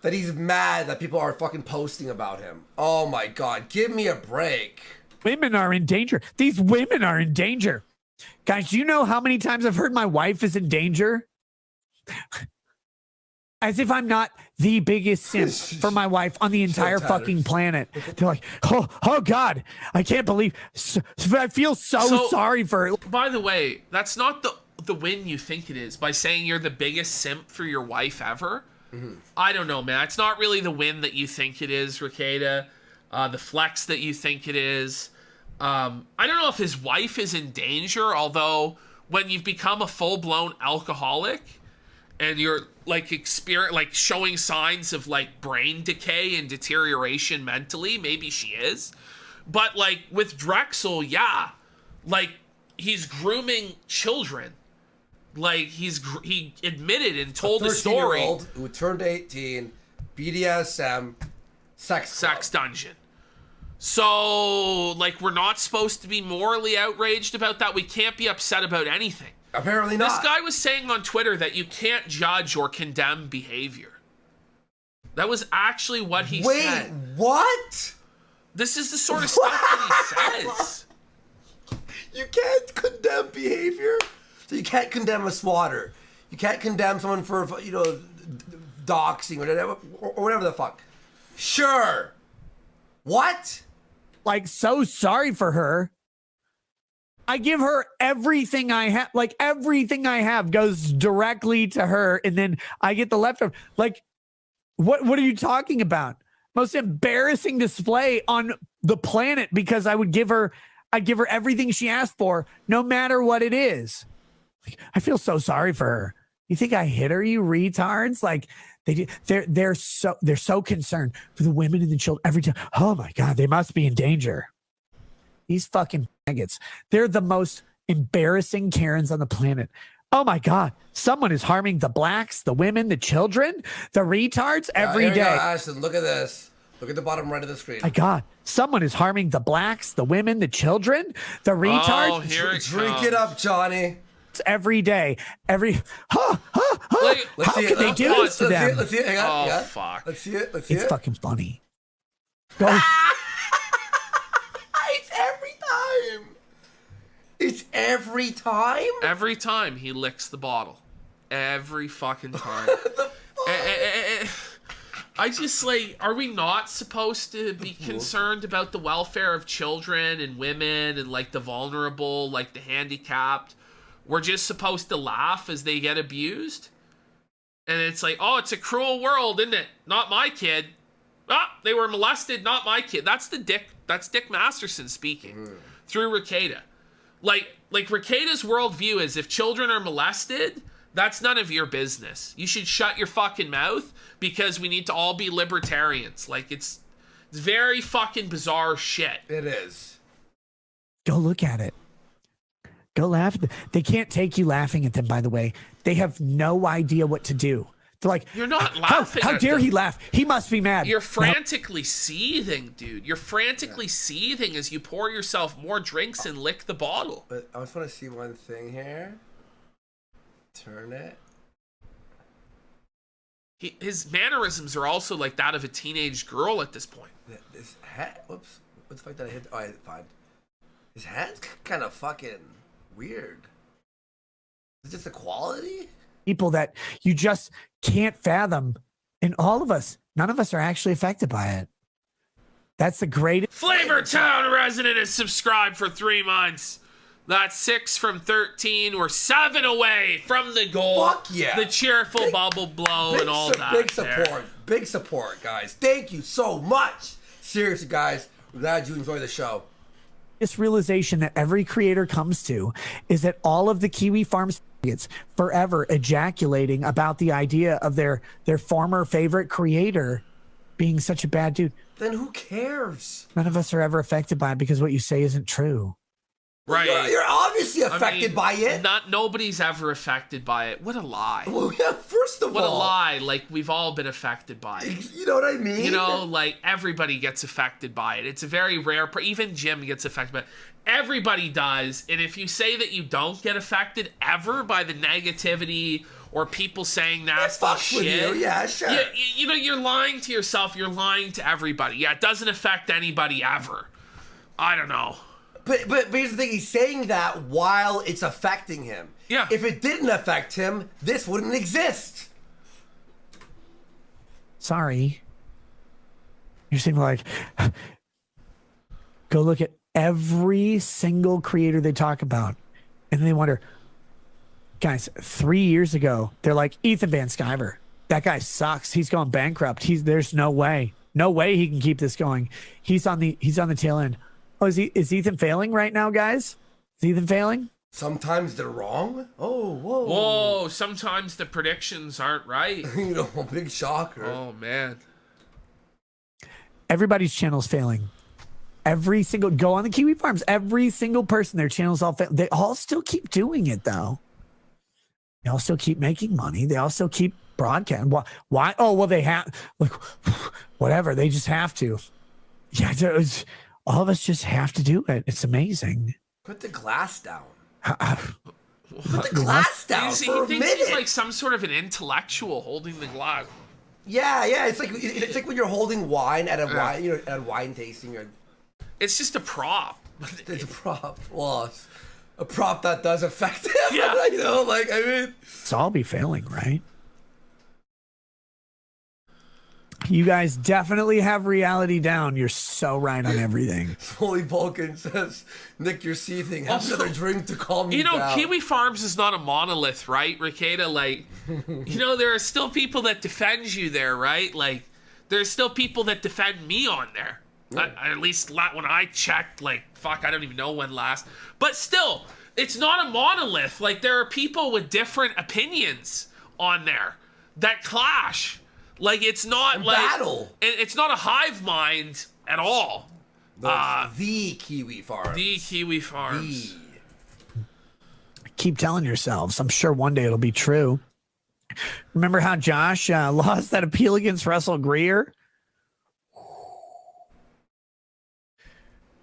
that he's mad that people are fucking posting about him. Oh, my God. Give me a break. Women are in danger. These women are in danger. Guys, you know how many times I've heard my wife is in danger? As if I'm not the biggest simp for my wife on the entire fucking planet. They're like, oh God, I can't believe. I feel so sorry for her. By the way, that's not the win you think it is by saying you're the biggest simp for your wife ever. Mm-hmm. I don't know, man. It's not really the win that you think it is, Rekieta. The flex that you think it is. I don't know if his wife is in danger, although when you've become a full-blown alcoholic and you're like showing signs of like brain decay and deterioration mentally, maybe she is. But like with Drexel, yeah, like he's grooming children. Like he admitted and told the story. Who turned 18, BDSM, sex dungeon. So like we're not supposed to be morally outraged about that. We can't be upset about anything. Apparently not. This guy was saying on Twitter that you can't judge or condemn behavior. That was actually what he said. Wait, what? This is the sort of stuff that he says. You can't condemn behavior? So you can't condemn a swatter. You can't condemn someone for, doxing or whatever the fuck. Sure. What? Like, so sorry for her. I give her everything I have. Like, everything I have goes directly to her, and then I get the leftover. Like, what are you talking about? Most embarrassing display on the planet, because I'd give her everything she asked for, no matter what it is. Like, I feel so sorry for her. You think I hit her, you retards? Like, they're so concerned for the women and the children every time. Oh my God, they must be in danger. These fucking faggots. They're the most embarrassing Karens on the planet. Oh my God, someone is harming the blacks, the women, the children, the retards every day. Ashton, look at this. Look at the bottom right of the screen. My God, someone is harming the blacks, the women, the children, the retards. Oh, here it Drink comes. it up, Johnny. Every day. Let's How see can they do this to them? Let's see it. Hang on. Oh, fuck. Let's see it. It's fucking funny. Go. It's every time. It's every time? Every time he licks the bottle. Every fucking time. I just, like, are we not supposed to be concerned about the welfare of children and women and, like, the vulnerable, like, the handicapped? We're just supposed to laugh as they get abused? And it's like, oh, it's a cruel world, isn't it? Not my kid. Ah, they were molested, not my kid. That's Dick Masterson speaking through Rekieta. Like Rekieta's worldview is if children are molested, that's none of your business. You should shut your fucking mouth because we need to all be libertarians. Like, it's very fucking bizarre shit. It is. Go look at it. Go laugh. They can't take you laughing at them, by the way. They have no idea what to do. They're like, you're not laughing. How dare he laugh? He must be mad. You're frantically seething, dude. You're frantically seething as you pour yourself more drinks and lick the bottle. But I just want to see one thing here. Turn it. His mannerisms are also like that of a teenage girl at this point. This hat. Whoops. What the fuck did I hit? Oh, I fine. His hat's kind of fucking weird. Is it just the quality? People that you just can't fathom. And all of us, none of us are actually affected by it. That's the greatest. Flavortown resident is subscribed for 3 months. That's 6 from 13. We're 7 away from the goal. Fuck yeah. The cheerful bubble blow and all that. Big support. Big support, guys. Thank you so much. Seriously, guys. We're glad you enjoy the show. This realization that every creator comes to is that all of the Kiwi Farms it's forever ejaculating about the idea of their former favorite creator being such a bad dude. Then who cares? None of us are ever affected by it because what you say isn't true. Right. You're obviously affected by it. Nobody's ever affected by it. What a lie. Well, yeah, first of all. What a lie. Like, we've all been affected by it. You know what I mean? You know, like, everybody gets affected by it. It's a very rare... Even Jim gets affected by it. Everybody does. And if you say that you don't get affected ever by the negativity or people saying nasty shit... With you. Yeah, sure. You know, you're lying to yourself. You're lying to everybody. Yeah, it doesn't affect anybody ever. I don't know. But here's the thing, he's saying that while it's affecting him. Yeah. If it didn't affect him, this wouldn't exist. Sorry. You're saying like, go look at every single creator they talk about. And they wonder, guys, 3 years ago, they're like, Ethan Van Sciver, that guy sucks. He's going bankrupt. There's no way he can keep this going. He's on the tail end. Oh, is Ethan failing right now, guys? Is Ethan failing? Sometimes they're wrong. Oh, whoa. Whoa, sometimes the predictions aren't right. You know, big shocker. Oh, man. Everybody's channel's failing. Go on the Kiwi Farms. Every single person, their channel's all failing. They all still keep doing it, though. They all still keep making money. They all still keep broadcasting. Why? Oh, well, they have, like, whatever. They just have to. Yeah, all of us just have to do it. It's amazing. Put the glass down. Put the glass down for a minute. He thinks he's like some sort of an intellectual holding the glass. Yeah. It's like when you're holding wine at a wine tasting. It's just a prop. It's a prop. Well, a prop that does affect him. Yeah. You know, like, I mean, it's all be failing, right? You guys definitely have reality down. You're so right on everything. Holy Vulcan says, Nick, you're seething. Have another drink to calm you down. Kiwi Farms is not a monolith, right, Rekieta? Like, you know, there are still people that defend you there, right? Like, there's still people that defend me on there. Yeah. At least when I checked, like, fuck, I don't even know when last. But still, it's not a monolith. Like, there are people with different opinions on there that clash. Like, it's not like battle. It's not a hive mind at all. The Kiwi Farms. The Kiwi Farms. Keep telling yourselves. I'm sure one day it'll be true. Remember how Josh lost that appeal against Russell Greer?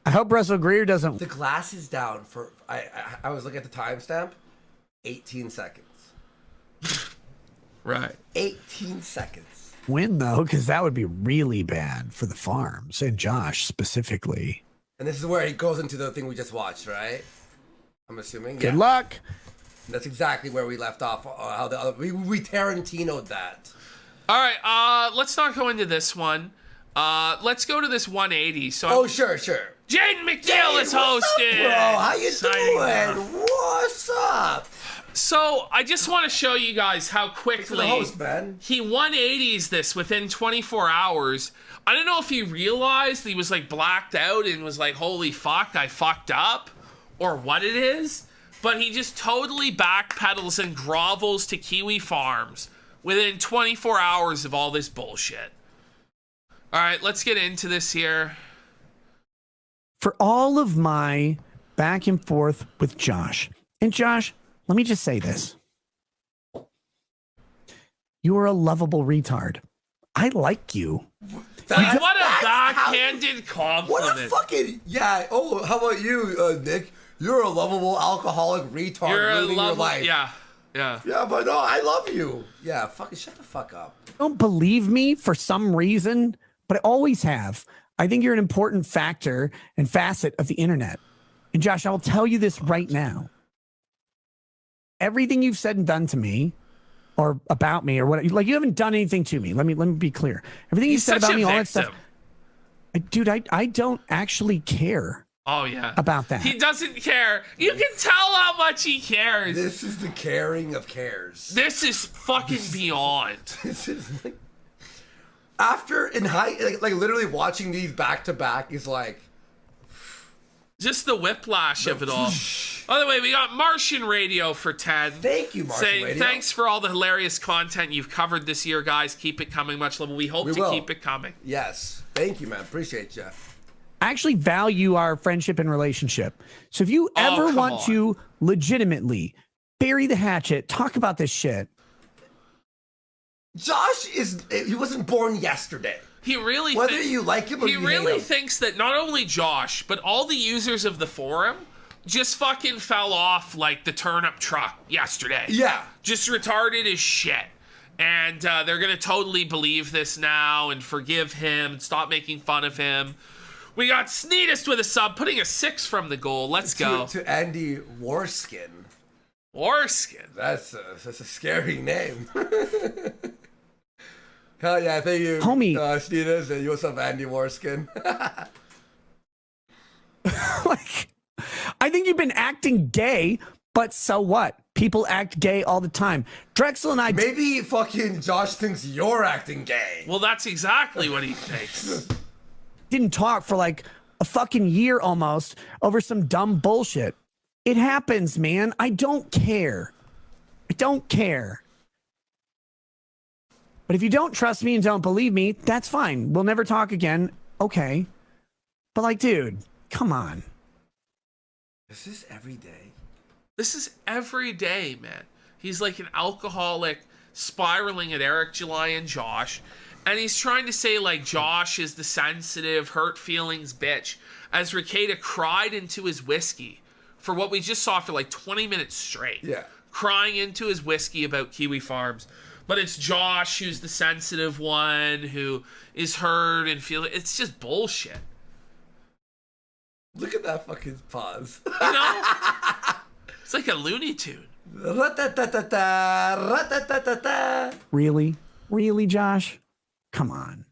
I hope Russell Greer doesn't. The glass is down for. I was looking at the timestamp. 18 seconds. Right. 18 seconds. Win though, because that would be really bad for the farms and Josh specifically. And this is where he goes into the thing we just watched, right? I'm assuming. Good luck. That's exactly where we left off. How the other we Tarantino'd that. All right. Let's not go into this one. Let's go to this 180. So. Sure. Jaden McNeil is hosting. Bro, how you doing? What's up? So, I just want to show you guys how quickly host, man. He 180s this within 24 hours. I don't know if he realized he was like blacked out and was like, holy fuck, I fucked up, or what it is, but he just totally backpedals and grovels to Kiwi Farms within 24 hours of all this bullshit. All right, let's get into this here. For all of my back and forth with Josh, and Josh, let me just say this. You are a lovable retard. I like you. What a backhanded compliment. What a fucking... Yeah. Oh, how about you, Nick? You're a lovable alcoholic retard. You're a ruining your life. Yeah. Yeah, but no, I love you. Yeah, fucking shut the fuck up. Don't believe me for some reason, but I always have. I think you're an important factor and facet of the internet. And Josh, I will tell you this right now. Everything you've said and done to me or about me or what, like, you haven't done anything to me. Let me be clear. Everything you said about me, all that stuff. Dude, I don't actually care. Oh, yeah. About that. He doesn't care. You can tell how much he cares. This is the caring of cares. This is fucking beyond. This is like... After, in high... Like literally watching these back to back is like... Just the whiplash of it all. By the way, we got Martian Radio for 10. Thank you, Martian saying, Radio. thanks for all the hilarious content you've covered this year, guys. Keep it coming. Much love. We hope to keep it coming. Yes. Thank you, man. Appreciate you. I actually value our friendship and relationship. So if you ever want to legitimately bury the hatchet, talk about this shit. Josh he wasn't born yesterday. He really whether you like him or you hate him. He really thinks that not only Josh, but all the users of the forum just fucking fell off like the turnip truck yesterday. Yeah. Just retarded as shit. And they're going to totally believe this now and forgive him and stop making fun of him. We got Sneetest with a sub, putting a 6 from the goal. Let's go. To Andy Warskin. Warskin? That's a scary name. Hell yeah, thank you, homie. Sneetest, and what's up, Andy Warskin? Like, I think you've been acting gay, but so what? People act gay all the time. Drexel and I... Maybe fucking Josh thinks you're acting gay. Well, that's exactly what he thinks. Didn't talk for like a fucking year almost over some dumb bullshit. It happens, man. I don't care. I don't care. But if you don't trust me and don't believe me, that's fine. We'll never talk again. Okay. But like, dude, come on. Is this every day? This is every day, man. He's like an alcoholic spiraling at Eric, July, and Josh. And he's trying to say, like, Josh is the sensitive, hurt feelings bitch. As Rekieta cried into his whiskey for what we just saw for like 20 minutes straight. Yeah. Crying into his whiskey about Kiwi Farms. But it's Josh who's the sensitive one who is hurt and feeling. It's just bullshit. Look at that fucking pause. You know? It's like a Looney Tune. Really? Really, Josh? Come on.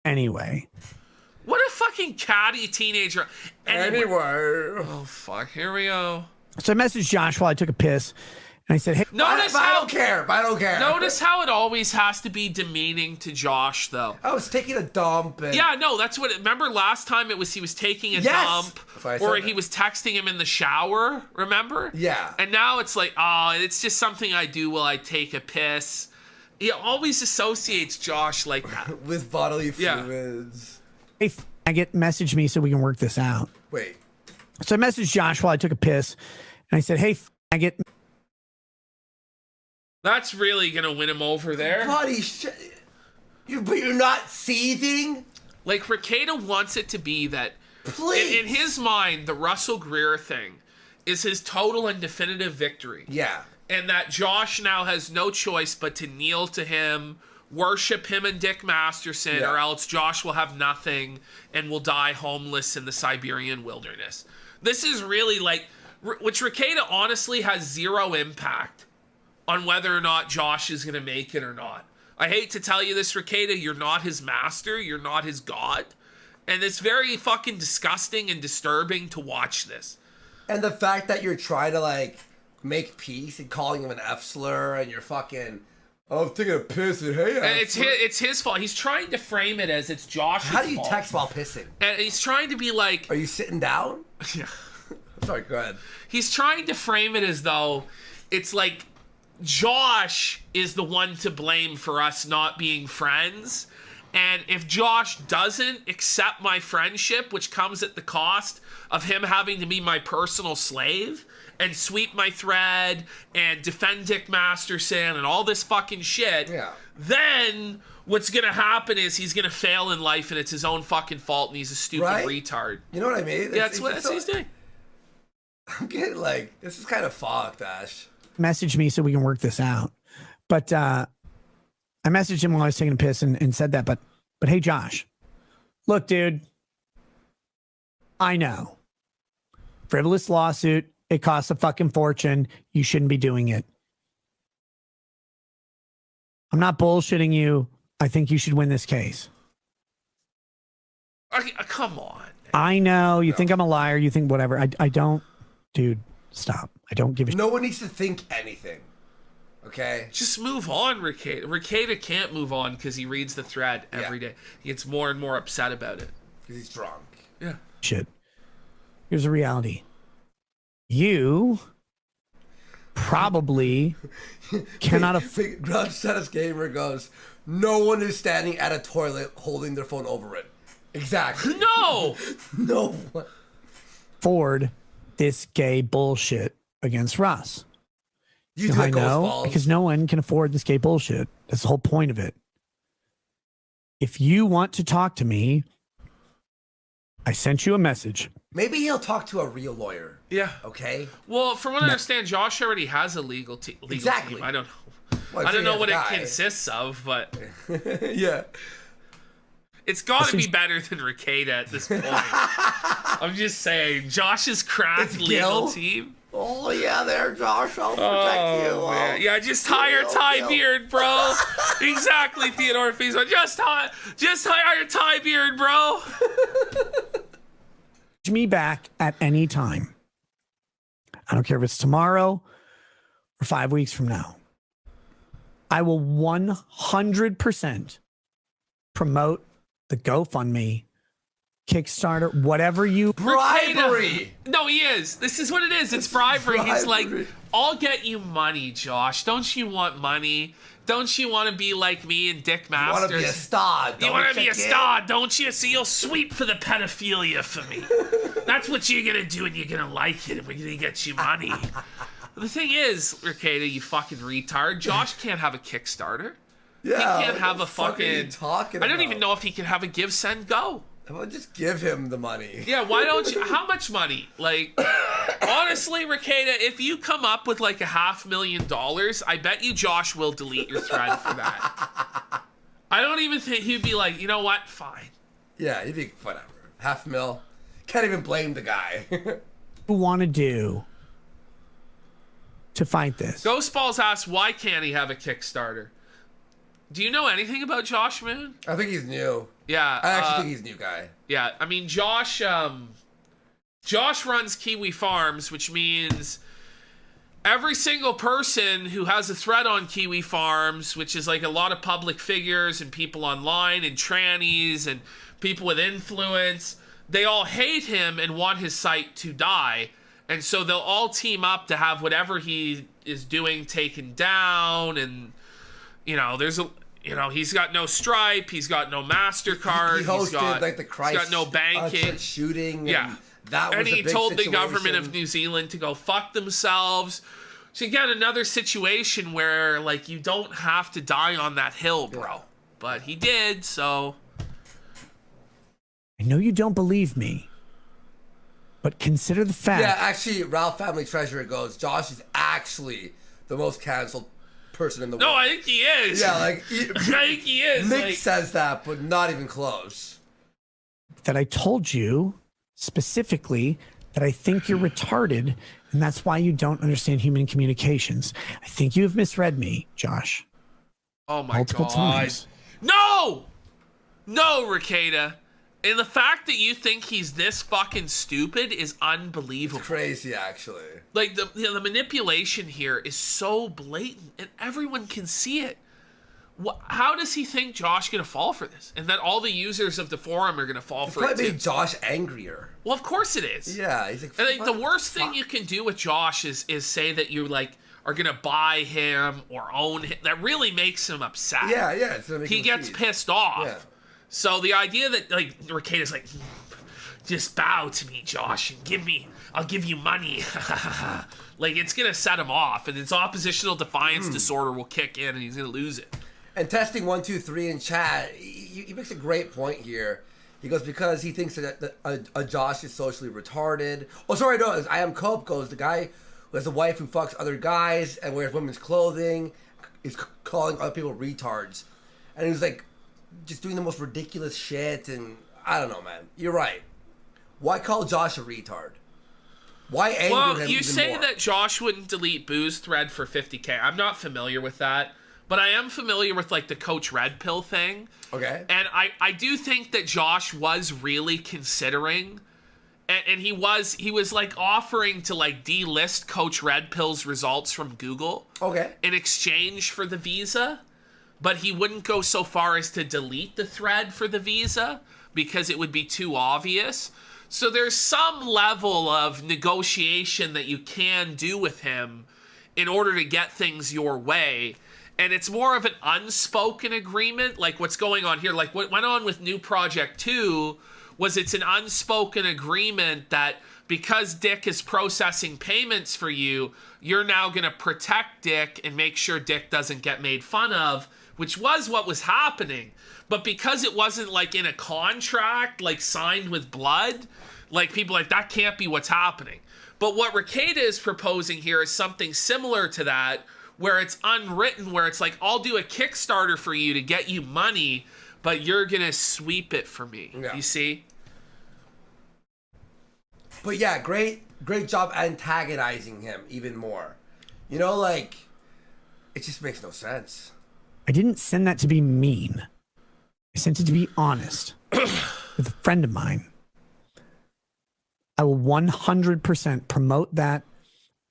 Anyway. What a fucking catty teenager. Anyway. Oh, fuck. Here we go. So I messaged Josh while I took a piss. And I said, hey, I don't care. I don't care. Notice how it always has to be demeaning to Josh, though. I was taking a dump. And... Yeah, no, that's what. Remember last time he was taking a dump, or he was texting him in the shower. Remember? Yeah. And now it's like, oh, it's just something I do while I take a piss. He always associates Josh like that with bodily fluids. Hey, message me so we can work this out. Wait. So I messaged Josh while I took a piss, and I said, hey, That's really gonna win him over there. Buddy, but you're not seething? Like, Rekieta wants it to be that, please. In his mind, the Russell Greer thing is his total and definitive victory. Yeah. And that Josh now has no choice but to kneel to him, worship him and Dick Masterson, or else Josh will have nothing and will die homeless in the Siberian wilderness. This is really like, which Rekieta honestly has zero impact on whether or not Josh is going to make it or not. I hate to tell you this, Rekieta, you're not his master, you're not his god. And it's very fucking disgusting and disturbing to watch this. And the fact that you're trying to, like, make peace and calling him an F-slur and you're fucking, oh, I'm taking a piss and hey, and it's his fault. He's trying to frame it as it's Josh's fault. How do you text while pissing? And he's trying to be like... Are you sitting down? Yeah. Sorry, go ahead. He's trying to frame it as though it's like Josh is the one to blame for us not being friends. And if Josh doesn't accept my friendship, which comes at the cost of him having to be my personal slave and sweep my thread and defend Dick Masterson and all this fucking shit, then what's going to happen is he's going to fail in life and it's his own fucking fault and he's a stupid retard. You know what I mean? Yeah, that's what he's doing. I'm getting like, this is kind of fucked, Ash. Message me so we can work this out. But I messaged him while I was taking a piss and said that. But hey, Josh, look, dude, I know. Frivolous lawsuit. It costs a fucking fortune. You shouldn't be doing it. I'm not bullshitting you. I think you should win this case. Come on. Man. I know. You think I'm a liar. You think whatever. I don't. Dude, stop. I don't give a shit. No one needs to think anything. Okay? Just move on, Rekieta. Rekieta can't move on because he reads the thread every day. He gets more and more upset about it. Because he's drunk. Yeah. Shit. Here's the reality. you probably cannot afford. Grudge Tennis Gamer goes, no one is standing at a toilet holding their phone over it. Exactly. No! No one. Afford this gay bullshit against Russ. You do I it, Ghost know, Balls. because no one can afford this gay bullshit. That's the whole point of it. If you want to talk to me, I sent you a message. Maybe he'll talk to a real lawyer. Yeah. Okay? Well, from what I understand, Josh already has a legal team. Exactly. I don't know. Well, I don't know what it guy. consists of, but Yeah. it's got to be better than Rekieta at this point. I'm just saying, Josh's cracked It's legal Gil? team. Oh, yeah, there, Josh. I'll protect you. Man. Yeah, just hire Ty Beard, bro. Exactly, Theodore Fiesman. Just hire Ty Beard, bro. Me back at any time. I don't care if it's tomorrow or 5 weeks from now. I will 100% promote the GoFundMe, Kickstarter, whatever you. Bribery. No, he is. This is what it is. It's bribery. He's like, bribery. I'll get you money, Josh. Don't you want money? Don't you want to be like me and Dick Masters? You want to be a star. You want to be a star, don't you? So you'll sweep for the pedophilia for me. That's what you're going to do, and you're going to like it, and we're going to get you money. The thing is, Rekieta, you fucking retard, Josh can't have a Kickstarter. Yeah. He can't have a What the fuck are you fucking... talking I don't about? even know if he can have a give, send, go. Well, just give him the money. Yeah, why don't you? How much money? Like, honestly, Rekieta, if you come up with like $500,000, I bet you Josh will delete your thread for that. I don't even think he'd be like, you know what? Fine. Yeah, he'd be whatever. $500,000. Can't even blame the guy. Want to do to fight this. Ghostballs asks, why can't he have a Kickstarter? Do you know anything about Josh Moon? I think he's new. Yeah. I actually think he's a new guy. Yeah, I mean, Josh runs Kiwi Farms, which means every single person who has a thread on Kiwi Farms, which is like a lot of public figures and people online and trannies and people with influence, they all hate him and want his site to die. And so they'll all team up to have whatever he is doing taken down. And, you know, he's got no Stripe. He's got no MasterCard. He hosted like the Christ he's got no banking. shooting. Yeah. That was And he a big told the situation. government of New Zealand to go fuck themselves. So again, another situation where like you don't have to die on that hill, bro. Yeah. But he did, so. I know you don't believe me, but consider the fact. Yeah, actually, Ralph Family Treasurer goes, Josh is actually the most canceled person in the world. No, I think he is. Yeah, like I think he is. Nick says that, but not even close. That I told you specifically that I think you're retarded, and that's why you don't understand human communications. I think you have misread me, Josh. Oh my Multiple God. times. No, Rekieta. And the fact that you think he's this fucking stupid is unbelievable. It's crazy, actually. Like, the manipulation here is so blatant, and everyone can see it. How does he think Josh going to fall for this? And that all the users of the forum are going to fall for it, Probably too? made Josh angrier. Well, of course it is. Yeah, he's like... And, like, the worst thing you can do with Josh is say that you, like, are going to buy him or own him. That really makes him upset. Yeah. It's gonna make He him gets cheat. pissed off. Yeah. So the idea that, like, Rekieta's like, just bow to me, Josh, and I'll give you money. Like, it's going to set him off, and his oppositional defiance disorder will kick in, and he's going to lose it. And testing 1, 2, 3 in chat, he makes a great point here. He goes, because he thinks that a Josh is socially retarded. Oh, sorry, no, I Am Cope goes, the guy who has a wife who fucks other guys and wears women's clothing is calling other people retards. And he's like, just doing the most ridiculous shit, and I don't know, man. You're right. Why call Josh a retard? Why anger him even more? Well, you say that Josh wouldn't delete Boo's thread for 50K. I'm not familiar with that, but I am familiar with, like, the Coach Red Pill thing. Okay. And I do think that Josh was really considering, and he was like offering to, like, delist Coach Red Pill's results from Google. Okay. In exchange for the visa. But he wouldn't go so far as to delete the thread for the visa because it would be too obvious. So there's some level of negotiation that you can do with him in order to get things your way. And it's more of an unspoken agreement, like what's going on here. Like what went on with New Project 2 was it's an unspoken agreement that because Dick is processing payments for you, you're now going to protect Dick and make sure Dick doesn't get made fun of, which was what was happening. But because it wasn't like in a contract, like signed with blood, like people like, that can't be what's happening. But what Rekieta is proposing here is something similar to that, where it's unwritten, where it's like, I'll do a Kickstarter for you to get you money, but you're going to sweep it for me. Yeah. You see? But yeah, great job antagonizing him even more. You know, like, it just makes no sense. I didn't send that to be mean. I sent it to be honest with a friend of mine. I will 100% promote that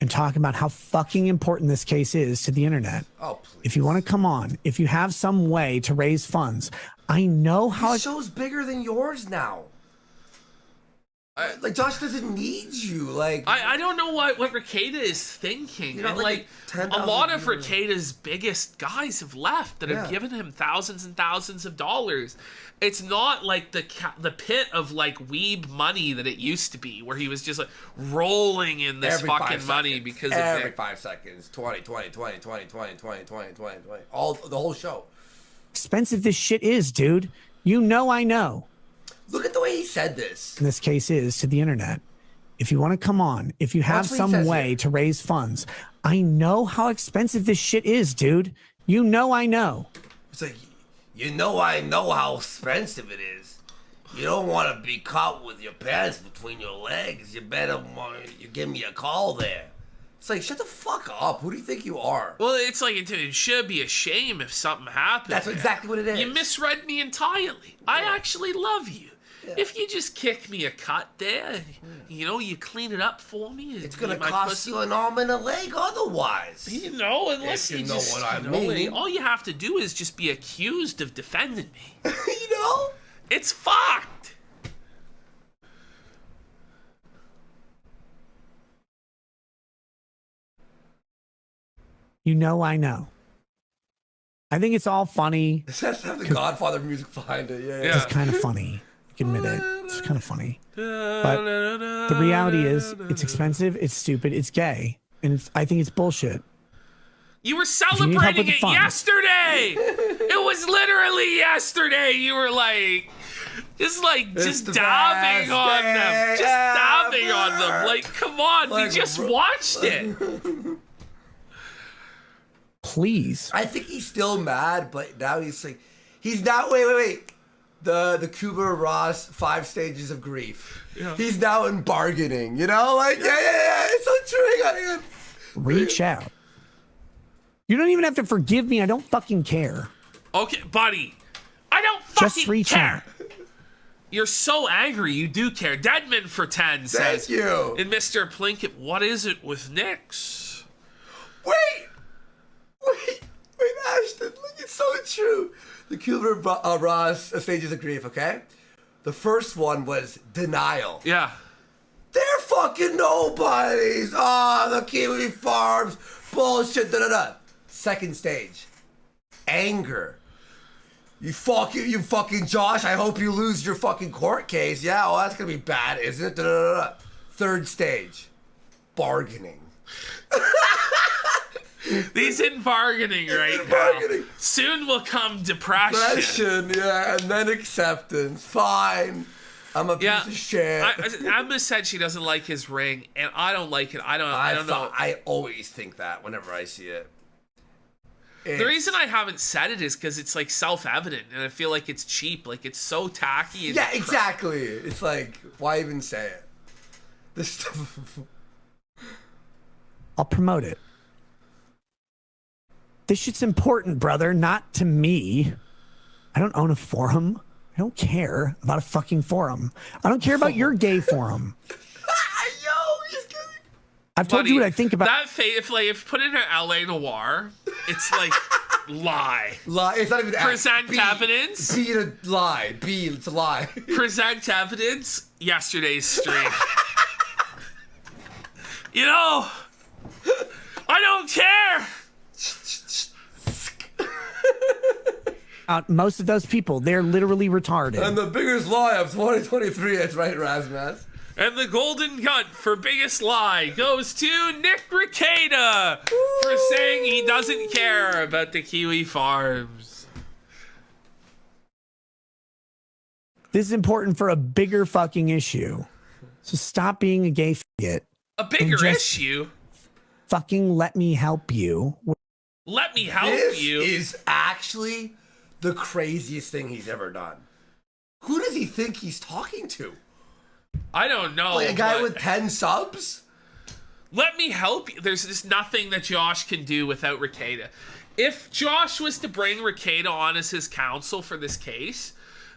and talk about how fucking important this case is to the internet. Oh, please. If you want to come on, if you have some way to raise funds, I know how. This show's bigger than yours now. Like, Josh doesn't need you. Like, I don't know what Rekieta is thinking. You know, and like a lot of Rekieta's biggest guys have left that have given him thousands and thousands of dollars. It's not like the pit of like weeb money that it used to be, where he was just like rolling in this every fucking money because every 5 seconds, 20, the whole show. Expensive this shit is, dude. You know I know. Look at the way he said this. In this case is to the internet. If you want to come on, if you have some way to raise funds, I know how expensive this shit is, dude. You know I know. It's like, you know I know how expensive it is. You don't want to be caught with your pants between your legs. You better you give me a call there. It's like, shut the fuck up. Who do you think you are? Well, it's like, it should be a shame if something happened. That's exactly what it is. You misread me entirely. I actually love you. Yeah. If you just kick me a cut there, you know, you clean it up for me. It's going to cost you an arm and a leg otherwise. You know, unless you know what I mean. All you have to do is just be accused of defending me. You know? It's fucked. You know I know. I think it's all funny. It has to have the Godfather music behind it. Yeah. It's kind of funny. I can admit it. It's kind of funny. But the reality is, it's expensive, it's stupid, it's gay. And I think it's bullshit. You were celebrating it yesterday. It was literally yesterday. You were like, just dabbing on them. Just dabbing on them. Like, come on. We just watched it. Please. I think he's still mad, but now he's like, he's not, wait. The Kubler-Ross 5 stages of grief. Yeah. He's now in bargaining, you know? Like, yeah. It's so true. Hang on. Reach out. You don't even have to forgive me. I don't fucking care. Okay, buddy. I don't fucking just reach care. Out. You're so angry. You do care. Deadman for 10 says. Thank you. And Mr. Plinkett, what is it with Knicks? Wait, Ashton. Look, it's so true. The Kubler-Ross stages of grief, okay? The first one was denial. Yeah. They're fucking nobodies. The Kiwi Farms. Bullshit, da-da-da. Second stage, anger. You fucking Josh, I hope you lose your fucking court case. Yeah, well, that's gonna be bad, isn't it? Da-da-da-da. Third stage, bargaining. He's in bargaining right now. Soon will come depression. Yeah, and then acceptance. Fine. I'm a piece of shit. Emma said she doesn't like his ring, and I don't like it. I don't know. I always think that whenever I see it. The reason I haven't said it is because it's like self-evident, and I feel like it's cheap. Like, it's so tacky. And exactly. It's like, why even say it? This stuff. I'll promote it. This shit's important, brother, not to me. I don't own a forum. I don't care about a fucking forum. I don't care about your gay forum. I've told you what I think about that. If put in an LA Noir, it's like Lie. Lie. It's not even Present B, evidence. B to lie. B, it's a lie. Present evidence. Yesterday's stream. You know, I don't care. Most of those people, they're literally retarded. And the biggest lie of 2023, that's right, Razmaz. And the golden gun for biggest lie goes to Nick Rekieta for saying he doesn't care about the Kiwi farms. This is important for a bigger fucking issue. So stop being a gay faggot. A bigger issue? Fucking let me help you. Let me help you? This is actually the craziest thing he's ever done. Who does he think he's talking to? I don't know. Like a guy with 10 subs? Let me help you. There's just nothing that Josh can do without Rekieta. If Josh was to bring Rekieta on as his counsel for this case,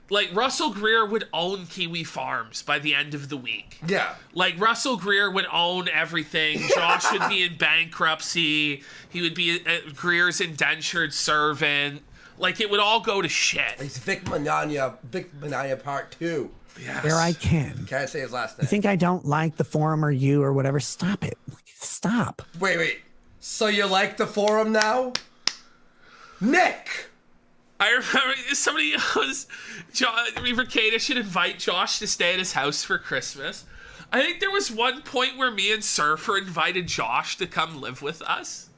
like, Russell Greer would own Kiwi Farms by the end of the week. Yeah. Like, Russell Greer would own everything. Josh would be in bankruptcy. He would be Greer's indentured servant. Like, it would all go to shit. He's Vic Manania Part 2. Yes. Where I can. Can't say his last name. You think I don't like the forum or you or whatever? Stop it. Stop. Wait. So you like the forum now? Nick! I remember somebody goes, Rekieta should invite Josh to stay at his house for Christmas. I think there was one point where me and Surfer invited Josh to come live with us.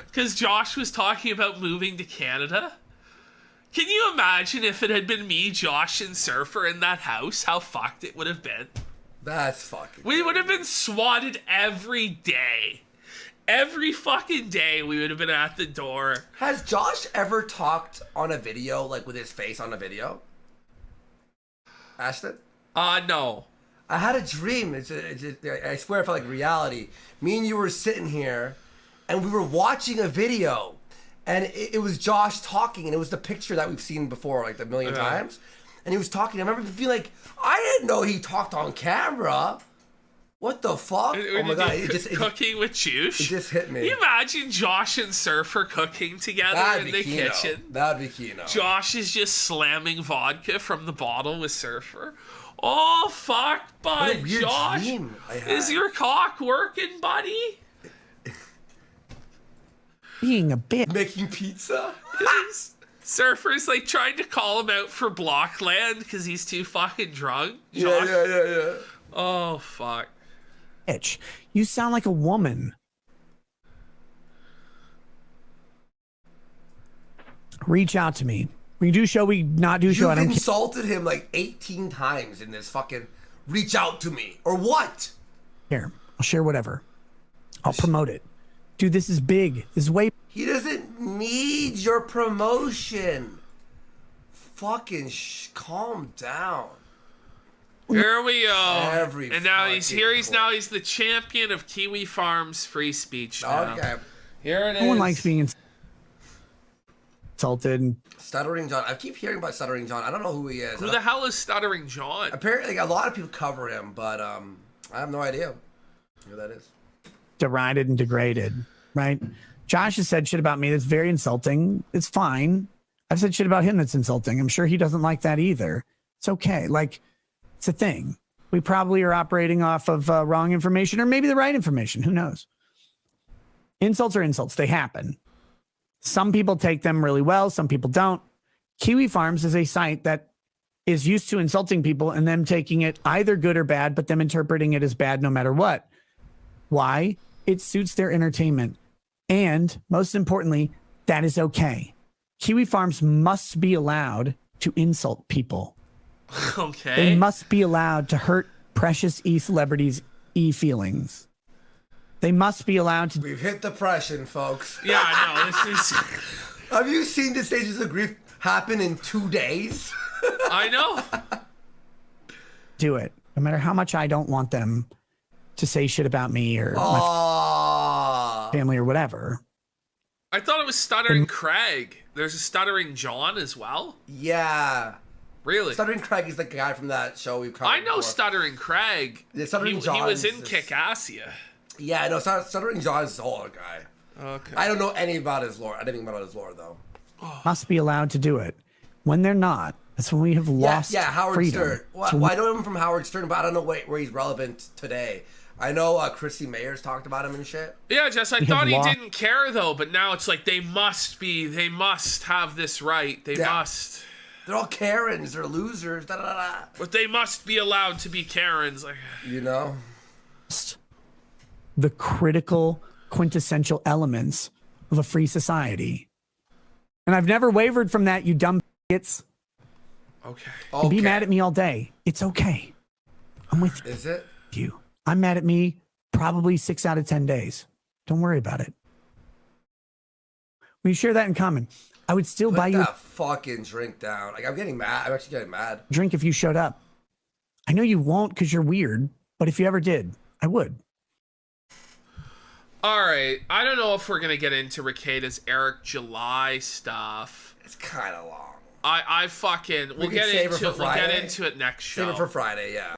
Because Josh was talking about moving to Canada. Can you imagine if it had been me, Josh, and Surfer in that house, how fucked it would have been? That's fucking We would have been swatted every day. Every fucking day we would have been at the door. Has Josh ever talked on a video, like with his face on a video? Ashton? No. I had a dream. I swear it felt like reality. Me and you were sitting here, and we were watching a video, and it was Josh talking, and it was the picture that we've seen before, like a million times. And he was talking. I remember being like, I didn't know he talked on camera. What the fuck? Oh my god! Cooking with Juice. It just hit me. Can you imagine Josh and Surfer cooking together in the kitchen? That'd be Kino. Josh is just slamming vodka from the bottle with Surfer. Oh fuck, bud! Josh, is your cock working, buddy? Being a bitch. Making pizza. Surfer's like trying to call him out for Blockland because he's too fucking drunk. Josh. Yeah. Oh fuck. Bitch. You sound like a woman. Reach out to me. We do show, we not do show. You've insulted him like 18 times in this fucking reach out to me. Or what? Here, I'll share whatever. I'll promote it. Dude, this is big. This is way. He doesn't need your promotion. Fucking calm down. Here we go. And now he's here. He's the champion of Kiwi Farms free speech. Now. Okay. Here it is. No one likes being insulted. Stuttering John. I keep hearing about Stuttering John. I don't know who he is. Who the hell is Stuttering John? Apparently, a lot of people cover him, but I have no idea who that is. Derided and degraded, right? Josh has said shit about me that's very insulting. It's fine. I've said shit about him that's insulting. I'm sure he doesn't like that either. It's okay. Like, it's a thing. We probably are operating off of wrong information or maybe the right information. Who knows? Insults are insults. They happen. Some people take them really well. Some people don't. Kiwi Farms is a site that is used to insulting people and them taking it either good or bad, but them interpreting it as bad no matter what. Why? It suits their entertainment. And most importantly, that is okay. Kiwi Farms must be allowed to insult people. Okay. They must be allowed to hurt precious celebrities' feelings. They must be allowed to. We've hit depression, folks. Yeah, I know. This is. Have you seen the stages of grief happen in 2 days? I know. Do it. No matter how much I don't want them to say shit about me or my family or whatever. I thought it was Stuttering Craig. There's a Stuttering John as well. Yeah. Really? Stuttering Craig is the guy from that show we've covered. I know before. Stuttering Craig. Yeah, Stuttering he John was in is- Kickassia. Yeah, no, Stuttering John is the older guy. Okay. I don't know any about his lore. I didn't think about his lore though. Must be allowed to do it. When they're not, that's when we have lost Howard freedom. Stern. Well, I know him from Howard Stern, but I don't know where he's relevant today. I know Chrissy Mayer's talked about him and shit. Yeah, Jess, I thought he lost- didn't care though, but now it's like they must have this right. They must. They're all Karens. They're losers. Da da da. But they must be allowed to be Karens. Like, You know. The critical, quintessential elements of a free society. And I've never wavered from that, you dumb idiots. okay. You can be mad at me all day. It's okay. I'm with Is it? you. I'm mad at me probably 6 out of 10 days. Don't worry about it. We share that in common. I would still buy Put you that fucking drink down. Like, I'm getting mad. I'm actually getting mad. a drink if you showed up. I know you won't because you're weird, but if you ever did, I would. All right. I don't know if we're gonna get into Rekieta's Eric July stuff. It's kind of long. I fucking we'll can get save it into for it. We'll get Friday. into it next show. Save it for Friday, yeah.